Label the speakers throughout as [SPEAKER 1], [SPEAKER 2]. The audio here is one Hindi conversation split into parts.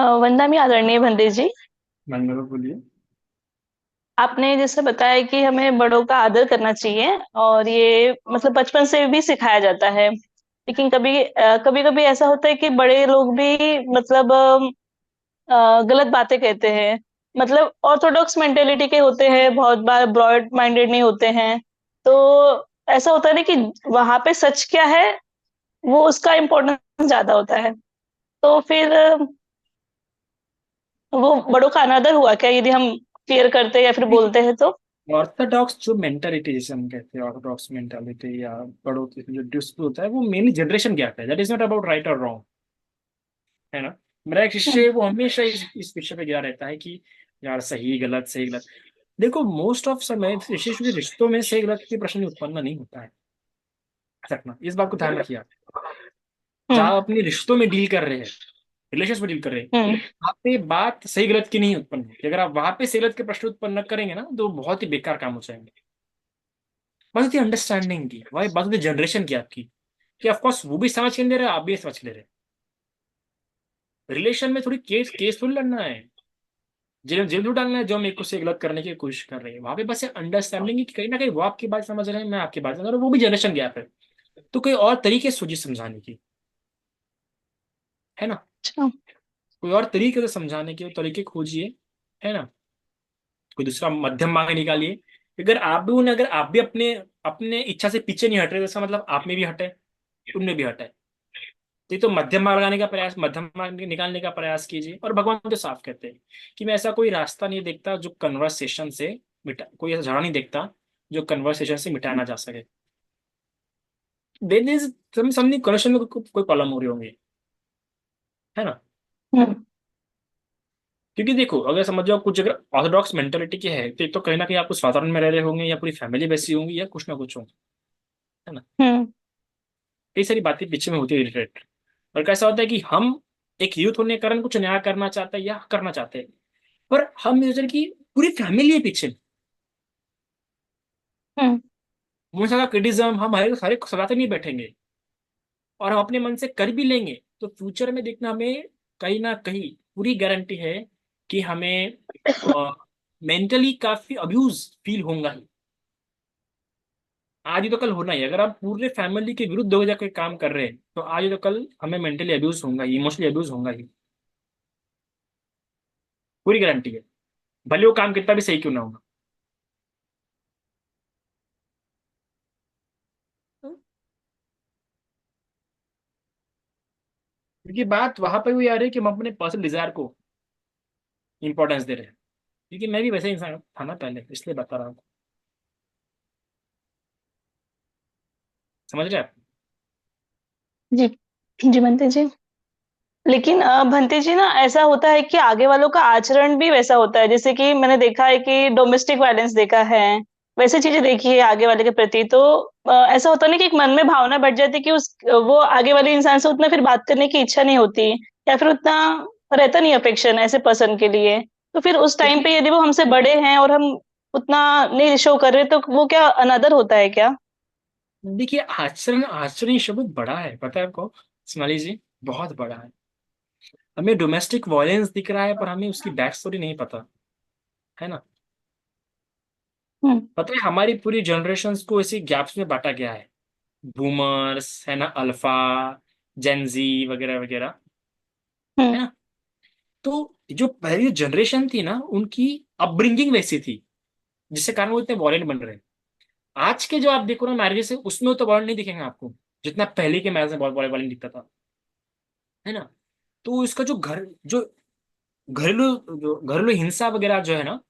[SPEAKER 1] वंदना आदरणीय भंते जी।
[SPEAKER 2] मंगल बोलिए।
[SPEAKER 1] आपने जैसे बताया कि हमें बड़ों का आदर करना चाहिए और ये मतलब बचपन से भी सिखाया जाता है। लेकिन कभी कभी ऐसा होता है कि बड़े लोग भी मतलब गलत बातें कहते हैं। मतलब ऑर्थोडॉक्स मेंटेलिटी के होते हैं, बहुत बार ब्रॉड माइंडेड नहीं होते हैं। तो ऐसा होता है ना कि वहां पे सच क्या है, वो उसका इम्पोर्टेंस ज्यादा होता है। तो फिर वो बड़ों का अनादर हुआ क्या यदि हम क्लियर करते हैं या फिर बोलते हैं तो?
[SPEAKER 2] ऑर्थोडॉक्स जो मेंटालिटी जिसे हम कहते हैं, ऑर्थोडॉक्स मेंटालिटी या बड़ों की जो डिस्प्यूट होता है, वो मेनली जनरेशन गैप है। That is not about right और रॉन्ग, है ना। मेरा एक शिष्य
[SPEAKER 1] हम्म।
[SPEAKER 2] है, वो हमेशा इस विषय पे गिरा रहता है कि यार सही गलत सही गलत। देखो, मोस्ट ऑफ समय विशेष रूप से रिश्तों में सही गलत की प्रश्न उत्पन्न नहीं होता है। रखना इस बात को ध्यान रखिए आप। जहाँ
[SPEAKER 1] हम्म।
[SPEAKER 2] आप अपने रिश्तों में डील कर रहे हैं, रिलेशन में डील कर रहे हैं,
[SPEAKER 1] हम्म।
[SPEAKER 2] वहाँ पे बात सही गलत की नहीं उत्पन्न होती। अगर आप वहां पे सही गलत के प्रश्न उत्पन्न न करेंगे ना, तो बहुत ही बेकार काम हो जाएंगे। बात होती है अंडरस्टैंडिंग की, वही बात होती है जनरेशन की आपकी, कि ऑफकोर्स वो भी समझ के नहीं दे रहे, आप भी समझ के ले रहे। रिलेशन में थोड़ी केस केस थोड़ी लड़ना है, जेल जेल थोड़ी डालना है। जो हम एक को से गलत करने की कोशिश कर रहे हैं, वहां पे बस अंडरस्टैंडिंग की, कहीं ना कहीं वो आपकी बात समझ रहे हैं, मैं आपकी बात समझ रहा हूँ, वो भी जनरेशन गैप है। तो कोई और तरीके सोचिए समझाने की, है ना।
[SPEAKER 1] अच्छा।
[SPEAKER 2] कोई और तरीके से समझाने के तरीके खोजिए, है ना। कोई दूसरा मध्यम मार्ग निकालिए। अगर आप भी अपने अपने इच्छा से पीछे नहीं हट रहे, तो इसका मतलब आप में भी हटे, उनमें भी हटे। तो मध्यम मार्ग लगाने का प्रयास, मध्यम मार्ग निकालने का प्रयास कीजिए। और भगवान तो साफ कहते हैं कि मैं ऐसा कोई रास्ता नहीं देखता जो कन्वर्सेशन से मिटा, कोई ऐसा झाड़ा नहीं देखता जो कन्वर्सेशन से मिटाया ना जा सके। देन इज समथिंग कन्वर्सेशन में कोई प्रॉब्लम हो रही होंगी, है ना।
[SPEAKER 1] हम्म।
[SPEAKER 2] क्योंकि देखो, अगर समझ जाओ कुछ, अगर ऑर्थोडॉक्स मेंटेलिटी की है, तो एक तो कहीं ना कहीं आप उस वातावरण में रह रहे होंगे, या पूरी फैमिली वैसी होंगी, या कुछ ना कुछ होंगे, है ना।
[SPEAKER 1] हम्म।
[SPEAKER 2] कई सारी बातें पीछे में होती है रिलेटेड। और कैसा होता है कि हम एक यूथ होने के कारण कुछ नया करना चाहते हैं या करना चाहते हैं, पर हम यूजर की पूरी फैमिली है पीछे।
[SPEAKER 1] हम्म।
[SPEAKER 2] वो सारा क्रिटिज्म हम हमारे सारे सलाते नहीं बैठेंगे, और हम अपने मन से कर भी लेंगे, तो फ्यूचर में देखना, हमें कहीं ना कहीं पूरी गारंटी है कि हमें मेंटली काफी अब्यूज फील होगा ही। आज ही तो कल होना ही। अगर आप पूरे फैमिली के विरुद्ध हो जाकर काम कर रहे हैं, तो आज ही तो कल हमें मेंटली अब्यूज होगा ही, इमोशनली अब्यूज होगा ही। पूरी गारंटी है, भले वो काम कितना भी सही क्यों ना होगा। क्योंकि बात वहां पर भी आ रही है कि हम अपने पर्सनल डिजायर को इंपॉर्टेंस दे रहे हैं। क्योंकि मैं भी वैसे इंसान था ना पहले, इसलिए बता रहा हूँ। समझ रहे हैं आप।
[SPEAKER 1] जी। जी भंते जी। लेकिन भंते जी ना, ऐसा होता है कि आगे वालों का आचरण भी वैसा होता है। जैसे कि मैंने देखा है कि डोमेस्टिक वायलेंस देखा है, वैसे चीजें देखी है आगे वाले के प्रति। तो ऐसा होता है ना कि एक मन में भावना बढ़ जाती है कि उस वो आगे वाले इंसान से उतना फिर बात करने की इच्छा नहीं होती, या फिर उतना रहता नहीं अफेक्शन ऐसे पर्सन के लिए। तो फिर उस टाइम
[SPEAKER 2] देखिए
[SPEAKER 1] पे यदि वो हमसे बड़े हैं और हम उतना नहीं शो कर रहे, तो वो क्या अनादर होता है क्या?
[SPEAKER 2] देखिए, आचरण आचरण शब्द बड़ा है, पता है आपको सोनाली जी, बहुत बड़ा है। हमें डोमेस्टिक वायलेंस दिख रहा है, पर हमें उसकी बैक स्टोरी नहीं पता, है ना।
[SPEAKER 1] हम्म।
[SPEAKER 2] पता है, हमारी पूरी जनरेशन को इसी गैप्स में बांटा गया है। बूमर्स, है ना, अल्फा, जेनजी वगैरह वगैरह, है
[SPEAKER 1] हम्म।
[SPEAKER 2] ना। तो जो पहली जनरेशन थी ना, उनकी अपब्रिंगिंग वैसी थी, जिसके कारण वो इतने वॉयलेंट बन रहे हैं। आज के जो आप देखो ना मैरिजेस है, उसमें तो वॉयलेंट नहीं दिखेंगे आपको, जितना पहले के मैरिज में बहुत वॉयलेंट दिखता था, है ना। तो इसका जो घरेलू हिंसा वगैरह जो है ना,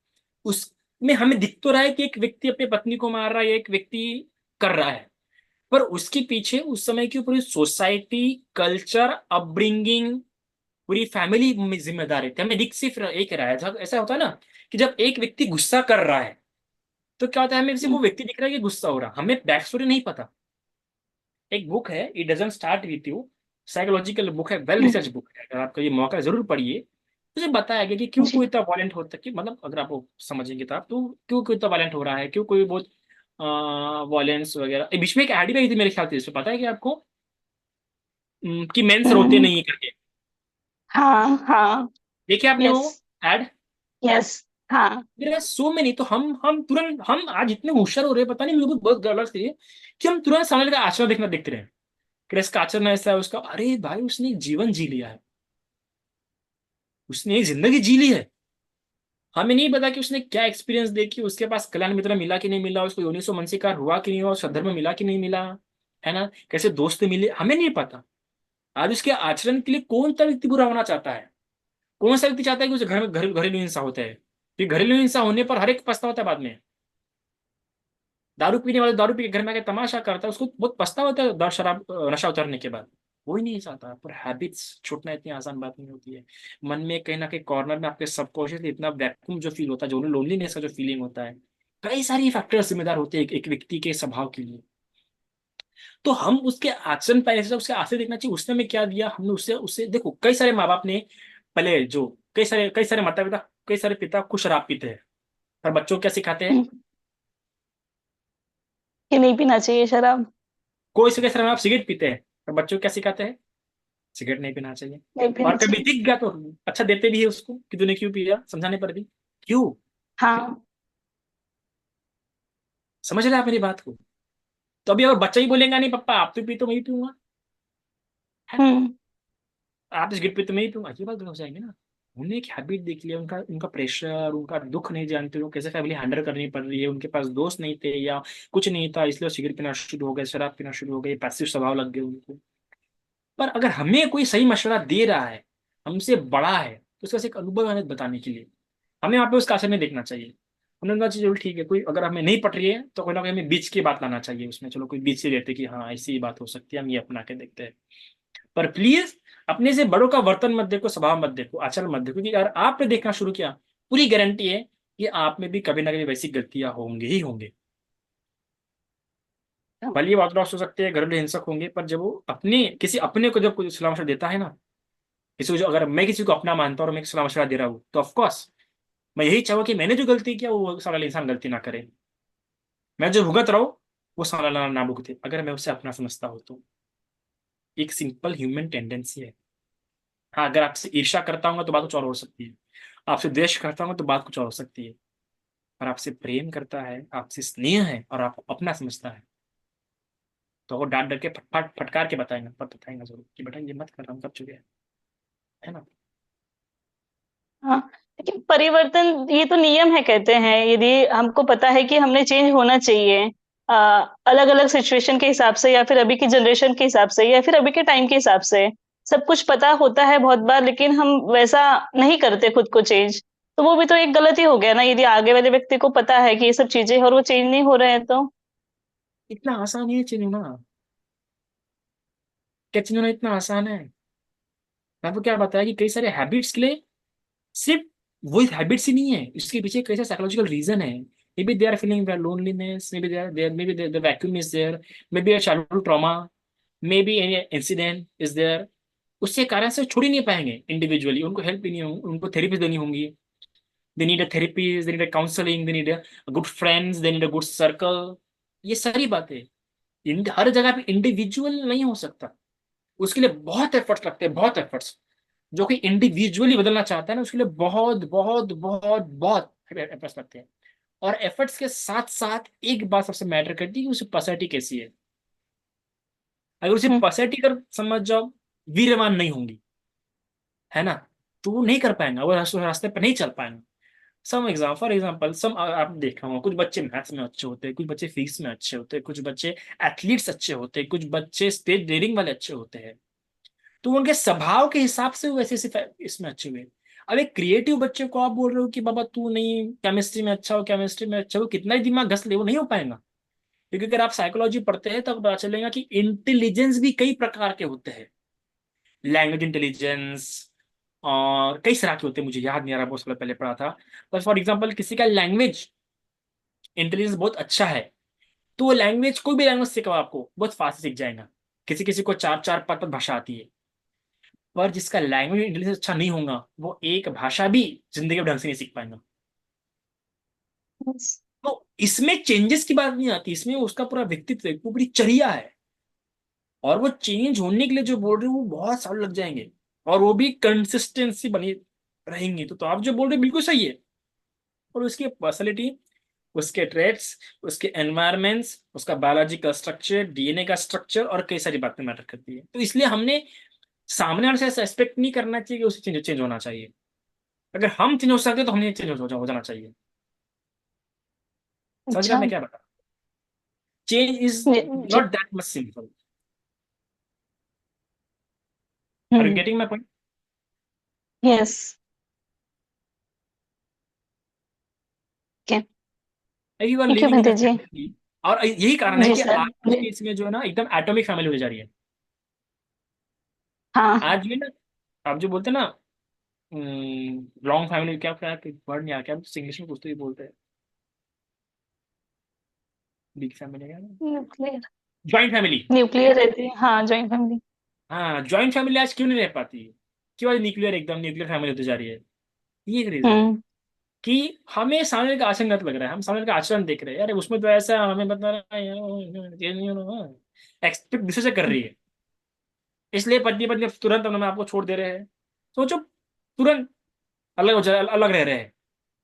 [SPEAKER 2] उसमें हमें दिख तो रहा है कि एक व्यक्ति अपनी पत्नी को मार रहा है, या एक व्यक्ति कर रहा है, पर उसके पीछे उस समय की पूरी सोसाइटी, कल्चर, अपब्रिंगिंग, पूरी फैमिली में जिम्मेदारी थी। हमें दिख सिर्फ एक रहा है। जब ऐसा होता है ना कि जब एक व्यक्ति गुस्सा कर रहा है, तो क्या होता है, हमें सिर्फ वो व्यक्ति दिख रहा है कि गुस्सा हो रहा, हमें बैक स्टोरी नहीं पता। एक बुक है, it doesn't start with you, psychological book है, वेल
[SPEAKER 1] हम्म।
[SPEAKER 2] रिसर्च बुक है। अगर आपको ये मौका है, जरूर पढ़िए। मुझे बताया गया कि क्यों
[SPEAKER 1] जी।
[SPEAKER 2] कोई इतना वायलेंट होता है, कि मतलब अगर आप वो समझेंगे तो आप, तो क्यों कोई इतना वायलेंट हो रहा है, क्यों कोई बहुत वायलेंस वगैरह। बीच में एक एड भी आई थी मेरे ख्याल से, इसमें पता है कि आपको, कि मेंस रोते
[SPEAKER 1] हम्म।
[SPEAKER 2] नहीं करके।
[SPEAKER 1] हाँ हाँ।
[SPEAKER 2] देखिए आपने
[SPEAKER 1] यस।
[SPEAKER 2] वो एड,
[SPEAKER 1] यस। हाँ।
[SPEAKER 2] मेरा सो में नहीं, तो हम तुरंत, हम आज इतने होशियार हो रहे हैं, पता नहीं, मुझे को बहुत गलत थी कि हम तुरंत सामने का आचरण देखना देखते रहे कि इसका आचरण ऐसा है, उसका, अरे भाई उसने एक जीवन जी लिया है, उसने एक जिंदगी जी ली है। हमें नहीं पता कि उसने क्या एक्सपीरियंस देखी, उसके पास कल्याण मित्र मिला कि नहीं मिला, उसको योनिसो मनसिकार हुआ कि नहीं हुआ, सद्धर्म मिला कि नहीं मिला, है ना, कैसे दोस्त मिले, हमें नहीं पता। आज उसके आचरण के लिए कौन सा व्यक्ति बुरा होना चाहता है? कौन सा व्यक्ति चाहता है कि उसे घर में घरेलू हिंसा होता है? कि घरेलू हिंसा होने पर हर एक पछतावा होता है बाद में। दारू पीने वाले दारू पी के घर में आके तमाशा करता है, उसको बहुत पछतावा होता है शराब नशा उतारने के बाद। कोई नहीं चाहता, पर हैबिट्स छूटना इतनी आसान बात नहीं होती है। मन में कहीं ना कहीं कॉर्नर में आपके सबकॉन्शियसली इतना वैक्यूम जो फील होता है, जो लोनलीनेस का जो फीलिंग होता है, कई सारी फैक्टर्स जिम्मेदार होते हैं एक व्यक्ति के स्वभाव के लिए। तो हम उसके आचरण पर ऐसे उसके आचरण देखना चाहिए, उसने हमें क्या दिया, हमने उससे उससे देखो, कई सारे माँ बाप ने पहले जो, कई सारे माता पिता, कई सारे पिता कुछ शराब पीते हैं, पर बच्चों को क्या सिखाते हैं?
[SPEAKER 1] कि नहीं पीना चाहिए शराब।
[SPEAKER 2] कोई से कई सारे माँ बाप सिगरेट पीते हैं, पर बच्चों को क्या सिखाते हैं? सिगरेट नहीं पीना चाहिए।
[SPEAKER 1] नहीं
[SPEAKER 2] और
[SPEAKER 1] पीना
[SPEAKER 2] कभी
[SPEAKER 1] चाहिए।
[SPEAKER 2] दिख गया तो अच्छा देते भी है उसको कि तूने क्यों पिया, समझाने पर भी क्यों।
[SPEAKER 1] हाँ।
[SPEAKER 2] समझ रहे हैं आप मेरी बात को? तो अभी अगर बच्चा ही बोलेगा नहीं पापा आप तो पी, तो मैं ही पीऊंगा, है ना,
[SPEAKER 1] हम्म।
[SPEAKER 2] आप तो सिगरेट पी तो मैं ही पीऊंगा, ये बात हो जाएंगे ना। उन्हें एक हैबिट देख लिया, उनका उनका प्रेशर, उनका दुख नहीं जानते वो कैसे फैमिली हैंडल करनी पड़ रही है, उनके पास दोस्त नहीं थे या कुछ नहीं था, इसलिए वो सिगरेट पीना शुरू हो गए, शराब पीना शुरू हो गए, पैसिव स्वभाव लग गए उनको। पर अगर हमें कोई सही मशवरा दे रहा है, हमसे बड़ा है, तो उसका एक अनुभव हमें बताने के लिए, हमें वहाँ पे उसका असर नहीं देखना चाहिए। हमने कहा चलो ठीक है, कोई अगर हमें नहीं पट रही है तो कोई ना कोई हमें बीच की बात लाना चाहिए उसमें, चलो कोई बीच से लेते कि हाँ ऐसी ही बात हो सकती है, हम ये अपना के देखते हैं। पर प्लीज अपने से बड़ों का वर्तन मत देखो, स्वभाव मत देखो, आचरण मत देखो, क्योंकि अगर आपने देखना शुरू किया, पूरी गारंटी है कि आप में भी कभी ना कभी वैसी गलतियां होंगे ही होंगे। भले ही ऑर्थोडॉक्स हो सकते हैं, घरेलू हिंसक होंगे, पर जब वो अपने किसी अपने को जब कोई सलाह मशवरा देता है ना, किसी को जो, अगर मैं किसी को अपना मानता हूँ और मैं सलाह मशवरा दे रहा हूँ, तो ऑफकोर्स मैं यही चाहूंगा कि मैंने जो गलती किया वो सामने वाला इंसान गलती ना करे, मैं जो भुगत रहा हूँ वो सामने वाला ना भुगते, अगर मैं उसे अपना समझता हूँ तो। एक सिंपल ह्यूमन टेंडेंसी है। हाँ, अगर आपसे ईर्ष्या करता हूँ तो बात कुछ और हो सकती है, आपसे द्वेष करता हूँ तो बात कुछ और हो सकती है, पर आपसे प्रेम करता है, आपसे स्नेह है और आपको अपना समझता है, तो वो डांट डर के फटकार के बताएंगे, पर बताएंगे जरूर कि बेटा ये मत कर, हम कर चुके हैं, है ना।
[SPEAKER 1] हाँ, लेकिन परिवर्तन ये तो नियम है कहते हैं, यदि हमको पता है कि हमने चेंज होना चाहिए अलग अलग सिचुएशन के हिसाब से, या फिर अभी की जनरेशन के हिसाब से, या फिर अभी के टाइम के हिसाब से, सब कुछ पता होता है बहुत बार, लेकिन हम वैसा नहीं करते खुद को चेंज, तो वो भी तो एक गलती हो गया ना, यदि आगे वाले व्यक्ति को पता है कि ये सब चीजें हैं और वो चेंज नहीं हो रहे हैं तो।
[SPEAKER 2] इतना आसान है चीज होना? क्या चीज होना इतना आसान है? मैं आपको क्या बताया कि कई सारे हैबिट्स के लिए सिर्फ वही हैबिट्स ही नहीं है, इसके पीछे कई सारे साइकोलॉजिकल रीजन है। Maybe they are feeling loneliness, maybe there maybe the vacuum is there, maybe a childhood trauma, maybe any incident is there. उसके कारण से छोड़ ही नहीं पाएंगे इंडिविजुअली, उनको हेल्प भी नहीं होंगी, उनको थेरेपी देनी होंगी। They need a therapy, they need a counselling, they need a good friends, they need a good circle. ये सारी बातें हर जगह पे इंडिविजुअल नहीं हो सकता, उसके लिए बहुत एफर्ट्स लगते हैं, बहुत एफर्ट्स। जो कि इंडिविजुअली बदलना चाहता है ना, उसके लिए बहुत बहुत बहुत बहुत एफर्ट्स लगते हैं। और एफर्ट्स के साथ साथ एक बात सबसे मैटर करती है कि उसकी पर्सनैलिटी कैसी है। अगर उसे
[SPEAKER 1] हम्म।
[SPEAKER 2] पर्सनैलिटी कर समझ जाओ, वीरवान नहीं होंगी, है ना, तो वो नहीं कर पाएंगे, वो रास्ते पर नहीं चल पाएंगे। सम एग्जाम फॉर एग्जाम्पल, सम आप देखा होगा, कुछ बच्चे मैथ्स में अच्छे होते हैं, कुछ बच्चे फिजिक्स में अच्छे होते हैं, कुछ बच्चे एथलीट्स अच्छे होते हैं, कुछ बच्चे स्टेज डेयरिंग वाले अच्छे होते हैं, तो उनके स्वभाव के हिसाब से वो वैसे इसमें अच्छे हुए। अब एक क्रिएटिव बच्चे को आप बोल रहे हो कि बाबा तू नहीं केमिस्ट्री में अच्छा हो, केमिस्ट्री में अच्छा हो, कितना ही दिमाग घस ले, वो नहीं हो पाएगा। क्योंकि अगर आप साइकोलॉजी पढ़ते हैं तब पता चलेगा कि इंटेलिजेंस भी कई प्रकार के होते हैं। लैंग्वेज इंटेलिजेंस और कई तरह के होते हैं, मुझे याद नहीं आ रहा, बहुत साल पहले पढ़ा था। पर फॉर एग्जाम्पल किसी का लैंग्वेज इंटेलिजेंस बहुत अच्छा है, तो वो लैंग्वेज, कोई भी लैंग्वेज सीखा आपको बहुत फास्ट सीख जाएगा। किसी किसी को चार चार पांच पांच भाषा आती है। पर जिसका लैंग्वेज इंटेलिजेंस अच्छा नहीं होगा, वो एक भाषा भी जिंदगी में ढंग से नहीं सीख पाएगा।
[SPEAKER 1] बस।
[SPEAKER 2] तो इसमें चेंजेस की बात नहीं आती, इसमें उसका पूरा व्यक्तित्व है, वो पूरी चर्या है। और वो चेंज होने के लिए जो बोल रहे हो वो बहुत साल लग जाएंगे, और वो भी कंसिस्टेंसी बनी, रहेंगी। तो आप जो बोल रहे हैं बिल्कुल सही है। और उसकी पर्सनैलिटी, उसके ट्रेड्स, उसके एनवायरमेंट्स, उसका बायोलॉजिकल स्ट्रक्चर, डीएनए का स्ट्रक्चर और कई सारी बातें मैटर करती है। तो इसलिए हमने सामने वाले से ऐसा एक्सपेक्ट नहीं करना चाहिए कि उसे चेंज चेंज होना चाहिए। अगर हम चेंज हो सकते हैं तो हमें चेंज हो जाना चाहिए। समझ गए
[SPEAKER 1] अच्छा।
[SPEAKER 2] मैं क्या बता? चेंज इज
[SPEAKER 1] जी जी।
[SPEAKER 2] Not that much simple. Are you
[SPEAKER 1] hmm.
[SPEAKER 2] Getting my point?
[SPEAKER 1] Yes. Okay.
[SPEAKER 2] You are
[SPEAKER 1] thank you
[SPEAKER 2] living in a
[SPEAKER 1] बंटी जी।
[SPEAKER 2] फैमिली। और यही कारण है
[SPEAKER 1] जी
[SPEAKER 2] कि
[SPEAKER 1] सर
[SPEAKER 2] आज
[SPEAKER 1] जी।
[SPEAKER 2] के इसमें जो है ना एकदम एटॉमिक फैमिली होती जा रही है।
[SPEAKER 1] हाँ।
[SPEAKER 2] आज जो है ना, आप जो बोलते हैं ना, लॉन्ग फैमिली, क्या क्या वर्ड नहीं आ क्या इंग्लिश में कुछ तो ही बोलते हैं, बिग फैमिली क्या,
[SPEAKER 1] न्यूक्लियर।
[SPEAKER 2] Joint family.
[SPEAKER 1] न्यूक्लियर रहती है, हाँ, जॉइंट फैमिली।
[SPEAKER 2] हाँ, ज्वाइंट फैमिली आज क्यों नहीं रह पाती? क्यों आज न्यूक्लियर, एकदम न्यूक्लियर फैमिली होती जा रही है? ये एक रीजन है
[SPEAKER 1] हम्म।
[SPEAKER 2] कि हमें सामने का आचरण गलत लग रहा है, हम सामने का आचरण देख रहे हैं, अरे उसमें तो ऐसा हमें बता रहा है, ये नहीं होना, एक्सपेक्ट दूसरे से कर रही है। इसलिए पत्नी पत्नी तुरंत हम आपको छोड़ दे रहे हैं। सोचो, तुरंत अलग रह रहे हैं।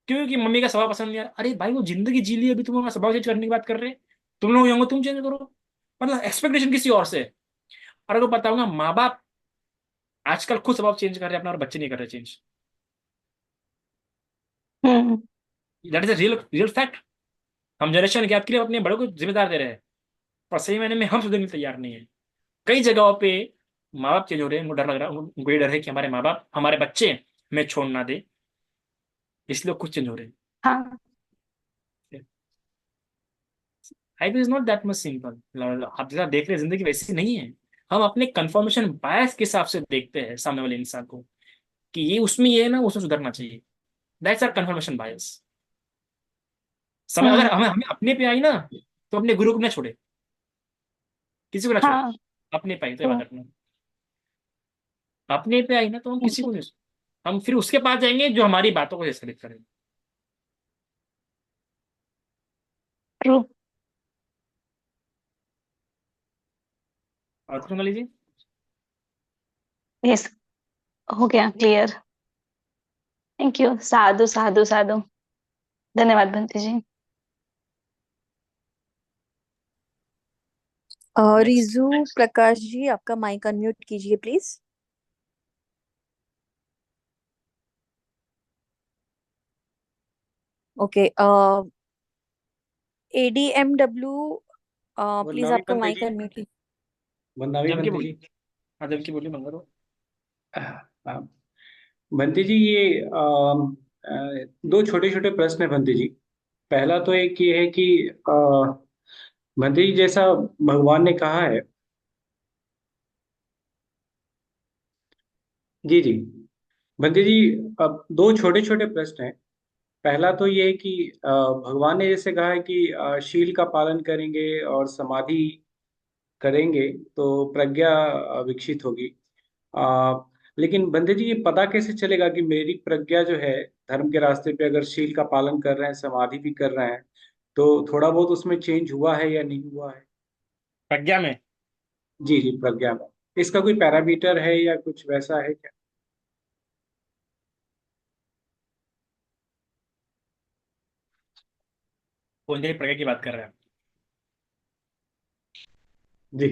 [SPEAKER 2] क्योंकि मम्मी का स्वभाव पसंद नहीं आया, अरे भाई वो जिंदगी जी ली, अभी तुम अपना स्वभाव चेंज करने की बात कर रहे हैं? तुम लोग होंगे तुम चेंज करो। मतलब एक्सपेक्टेशन किसी और से। और अगर बताऊंगा, माँ बाप आजकल खुद स्वभाव चेंज कर रहे हैं अपना, और बच्चे नहीं कर रहे change.
[SPEAKER 1] Hmm.
[SPEAKER 2] That is a real real fact. हम जनरेशन गैप के लिए अपने बड़ों को जिम्मेदार दे रहे हैं, और सही मायने में हम सुधरने के लिए तैयार नहीं है। कई जगहों पे माँ बाप चेंज हो रहे हैं, उनको डर लग रहा है, उनको ये डर है कि हमारे माँ बाप हमारे बच्चे हमें छोड़ ना दे, इसलिए खुद चेंज हो रहे
[SPEAKER 1] हाँ।
[SPEAKER 2] हैं। Life is not that much simple. आप जैसा देख रहे हैं, जिंदगी वैसी नहीं है। हम अपने कंफर्मेशन बायस के हिसाब से देखते हैं सामने वाले इंसान को, कि ये है ना, उसमें सुधरना चाहिए। That's our confirmation bias. समय
[SPEAKER 1] हम्म।
[SPEAKER 2] अगर हमें हमें अपने पे आई ना, तो अपने गुरु को ना छोड़े, किसी को ना छोड़े।
[SPEAKER 1] हाँ।
[SPEAKER 2] अपने पे आई तो ये बात
[SPEAKER 1] ट्रू।
[SPEAKER 2] रखना, अपने पे आई ना तो हम किसी को नहीं, हम फिर उसके पास जाएंगे जो हमारी बातों को जैसे करें।
[SPEAKER 1] ट्रू।
[SPEAKER 2] और कुछ मान लीजिए।
[SPEAKER 1] यस। हो गया क्लियर। थैंक यू, साधु साधु साधु। धन्यवाद बंटी जी।
[SPEAKER 2] नेक्स्ट।
[SPEAKER 3] रिजू प्रकाश जी, आपका माइक अनम्यूट कीजिए प्लीज। ओके। एडीएमडब्ल्यू, प्लीज
[SPEAKER 4] वंदावी
[SPEAKER 3] आपका
[SPEAKER 4] बंटी
[SPEAKER 3] माइक
[SPEAKER 4] जी।
[SPEAKER 3] अनम्यूट कीजिए।
[SPEAKER 4] वंदावी
[SPEAKER 2] जम के
[SPEAKER 4] बंटी जी।
[SPEAKER 2] बोलिए। हाँ, जम के बोलिए, मंगा दो।
[SPEAKER 4] आ, बंटी जी, ये दो छोटे छोटे प्रश्न है बंटी जी। पहला तो एक ये है कि आ, बंटी जी, जैसा भगवान ने कहा है। जी जी। बंटी जी, अब दो छोटे छोटे प्रश्न हैं। पहला तो ये है कि भगवान ने जैसे कहा है कि शील का पालन करेंगे और समाधि करेंगे तो प्रज्ञा विकसित होगी। आ, लेकिन बंदे जी, ये पता कैसे चलेगा कि मेरी प्रज्ञा जो है धर्म के रास्ते पे, अगर शील का पालन कर रहे हैं, समाधि भी कर रहे हैं, तो थोड़ा बहुत उसमें चेंज हुआ है या नहीं हुआ है?
[SPEAKER 2] प्रज्ञा में?
[SPEAKER 4] जी जी, प्रज्ञा में इसका कोई पैरामीटर है या कुछ वैसा है क्या?
[SPEAKER 2] कौन सी प्रज्ञा की बात कर रहे हैं?
[SPEAKER 4] जी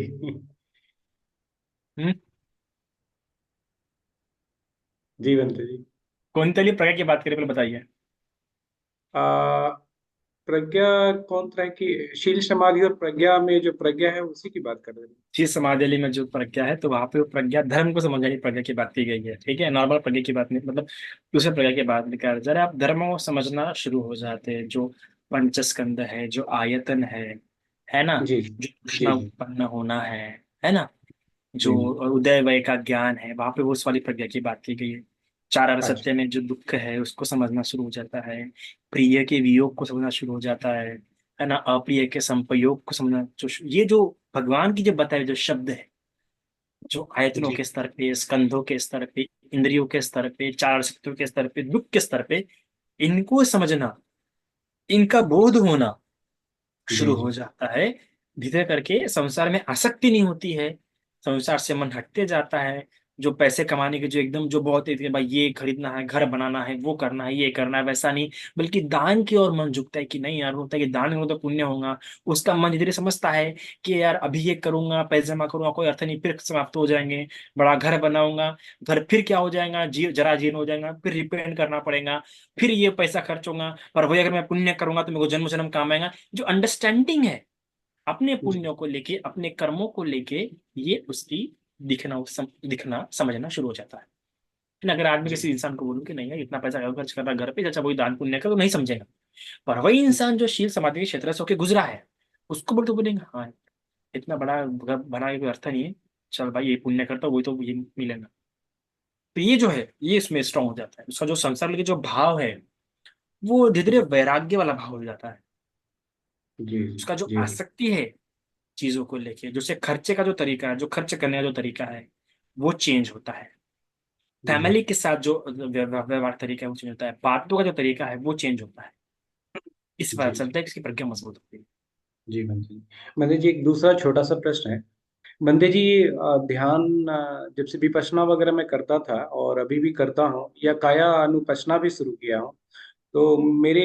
[SPEAKER 2] हम्म?
[SPEAKER 4] जी बंदे जी।
[SPEAKER 2] कौन सी प्रज्ञा की बात करें, पहले बताइए।
[SPEAKER 4] आ, प्रज्ञा कौन तरह की? शील समाधि और प्रज्ञा में जो प्रज्ञा है उसी की बात कर रहे हैं।
[SPEAKER 2] शीश समाधि में जो प्रज्ञा है, तो वहां पे वो प्रज्ञा धर्म को समझने की प्रज्ञा की बात की गई है, ठीक है, नॉर्मल प्रज्ञा की बात नहीं, मतलब दूसरे प्रज्ञा की बात नहीं कर रहे। जरा आप धर्म को समझना शुरू हो जाते हैं, जो पंचस्कंद है, जो आयतन है ना,
[SPEAKER 4] जी
[SPEAKER 2] जो कृष्णा
[SPEAKER 4] जी जी
[SPEAKER 2] उत्पन्न होना है ना, जो
[SPEAKER 4] जी।
[SPEAKER 2] उदय वय का ज्ञान है, वहां पे वो उस वाली प्रज्ञा की बात की गई है। चार आर्य
[SPEAKER 4] अच्छा।
[SPEAKER 2] सत्य में जो दुख है उसको समझना शुरू हो जाता है, प्रिय के वियोग को समझना शुरू हो जाता है ना, अप्रिय के संपयोग को समझना, जो ये जो भगवान की जो बताए जो शब्द है, जो आयतनों
[SPEAKER 4] जी
[SPEAKER 2] के स्तर पे, स्कंधों के स्तर पे, इंद्रियों के स्तर पे, चार शक्तियों के स्तर पे, दुख के स्तर पे, इनको समझना, इनका बोध होना
[SPEAKER 4] जी
[SPEAKER 2] शुरू
[SPEAKER 4] जी
[SPEAKER 2] हो जाता है। धीरे करके संसार में आसक्ति नहीं होती है, संसार से मन हटते जाता है, जो पैसे कमाने के जो एकदम जो बहुत है भाई, ये खरीदना है, घर बनाना है, वो करना है, ये करना है, वैसा नहीं, बल्कि दान की ओर मन झुकता है कि नहीं यार, होता है कि दान करूँ तो पुण्य होगा। उसका मन धीरे समझता है कि यार अभी ये करूंगा, पैसे जमा करूंगा, कोई अर्थ नहीं, फिर समाप्त हो जाएंगे। बड़ा घर बनाऊंगा, घर फिर क्या हो जाएगा, जरा जीर्ण हो जाएगा, फिर रिपेयर करना पड़ेगा, फिर ये पैसा खर्च होगा। और वही अगर मैं पुण्य करूंगा तो मेरे को जन्म जन्म काम आएगा। जो अंडरस्टैंडिंग है अपने
[SPEAKER 4] जी
[SPEAKER 2] पुण्यों को लेके, अपने कर्मों को लेके, ये उसकी दिखना समझना शुरू हो जाता है। लेकिन अगर आदमी
[SPEAKER 4] जी
[SPEAKER 2] किसी इंसान को बोलूं कि नहीं यार इतना पैसा क्यों खर्च कर रहा है घर पे, अच्छा वही दान पुण्य का, तो नहीं समझेगा। पर वही इंसान जो शील समाधि के क्षेत्र से होकर गुजरा है, उसको बोल तो बोलेंगे हाँ इतना बड़ा घर बना के कोई अर्थ नहीं है, चल भाई ये पुण्य करता वही तो ये मिलेगा। तो ये जो है ये इसमें स्ट्रांग हो जाता है, उसका जो संसार लेके जो भाव है वो धीरे धीरे वैराग्य वाला भाव हो जाता है।
[SPEAKER 4] जी
[SPEAKER 2] उसका जो
[SPEAKER 4] जी
[SPEAKER 2] आसक्ति है चीजों को लेके, जैसे खर्चे का जो तरीका है, जो खर्च करने का जो तरीका है, वो चेंज होता है।
[SPEAKER 4] जी
[SPEAKER 2] फैमिली के साथ जो व्यवहार तरीका है वो चेंज होता है, बातों का जो तरीका है वो चेंज होता है। इस
[SPEAKER 4] जी
[SPEAKER 2] पता चलता है कि इसकी प्रज्ञा मजबूत होती है।
[SPEAKER 4] जी बंदे जी। बंदे जी, एक दूसरा छोटा सा प्रश्न है। बंदे जी, ध्यान जब से विपश्यना वगैरह मैं करता था और अभी भी करता हूँ, या काया अनुपश्यना भी शुरू किया हूँ, तो मेरे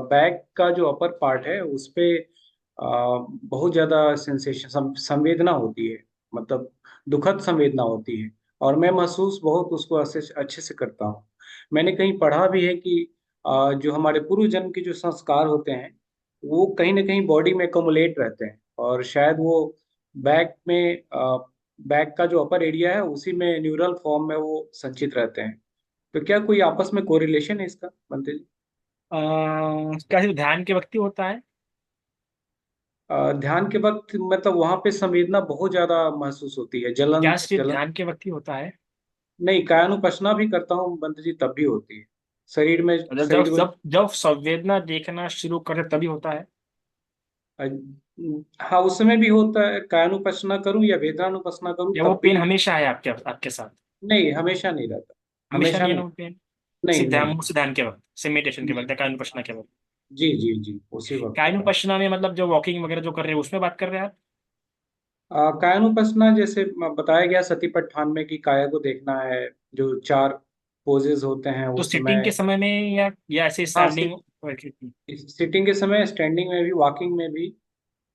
[SPEAKER 4] बैक का जो अपर पार्ट है उस पे बहुत ज़्यादा सेंसेशन, संवेदना होती है। मतलब दुखद संवेदना होती है, और मैं महसूस बहुत उसको अच्छे अच्छे से करता हूँ। मैंने कहीं पढ़ा भी है कि जो हमारे पूर्व जन्म के जो संस्कार होते हैं वो कहीं ना कहीं बॉडी में कमुलेट रहते हैं, और शायद वो बैक में बैक का जो अपर एरिया है उसी में न्यूरल फॉर्म में वो संचित रहते हैं। तो क्या कोई आपस में कोरिलेशन है इसका, बनते जी?
[SPEAKER 2] क्या सिर्फ ध्यान के वक्त ही होता है?
[SPEAKER 4] ध्यान के वक्त मतलब वहां पे संवेदना बहुत ज्यादा महसूस होती है, जलन
[SPEAKER 2] क्या सिर्फ
[SPEAKER 4] जलन।
[SPEAKER 2] ध्यान के वक्त ही होता है?
[SPEAKER 4] नहीं, कायानुपसना भी करता हूँ बंत जी, तब भी होती है। शरीर में,
[SPEAKER 2] मतलब जब
[SPEAKER 4] शरीर को
[SPEAKER 2] जब जब संवेदना देखना शुरू करे तभी होता है?
[SPEAKER 4] अ, हाँ, उस समय भी होता है, कायानुपसना करूं या वेदनानुपसना करूं
[SPEAKER 2] या वो
[SPEAKER 4] तब
[SPEAKER 2] पेन
[SPEAKER 4] भी।
[SPEAKER 2] हमेशा है आपके आपके साथ?
[SPEAKER 4] नहीं, हमेशा नहीं रहता।
[SPEAKER 2] हमेशा
[SPEAKER 4] हमेशा
[SPEAKER 2] नहीं है ना
[SPEAKER 4] नहीं।
[SPEAKER 2] वो पेन?
[SPEAKER 4] नहीं
[SPEAKER 2] सिर्फ ध्यान,
[SPEAKER 4] नहीं।
[SPEAKER 2] मुंह से ध्यान के वक्त, सिर्फ मेडिटेशन के
[SPEAKER 4] जी
[SPEAKER 2] वक्त या कायानुपश्यना के वक्त?
[SPEAKER 4] जी जी जी, उसी वक्त होता है।
[SPEAKER 2] कायानुपश्यना में मतलब जो वॉकिंग वगैरह जो कर रहे हैं उसमें बात कर रहे हैं आप?
[SPEAKER 4] कायानुपसना जैसे बताया गया सतीपट्ठान में कि काया को देखना है, जो चार पोजेज होते हैं
[SPEAKER 2] तो
[SPEAKER 4] उस
[SPEAKER 2] सिटिंग के
[SPEAKER 4] समय।
[SPEAKER 2] समय में या ऐसे
[SPEAKER 4] हाँ,
[SPEAKER 2] स्टैंडिंग?
[SPEAKER 4] सिटिंग के समय, स्टैंडिंग में भी, वॉकिंग में भी,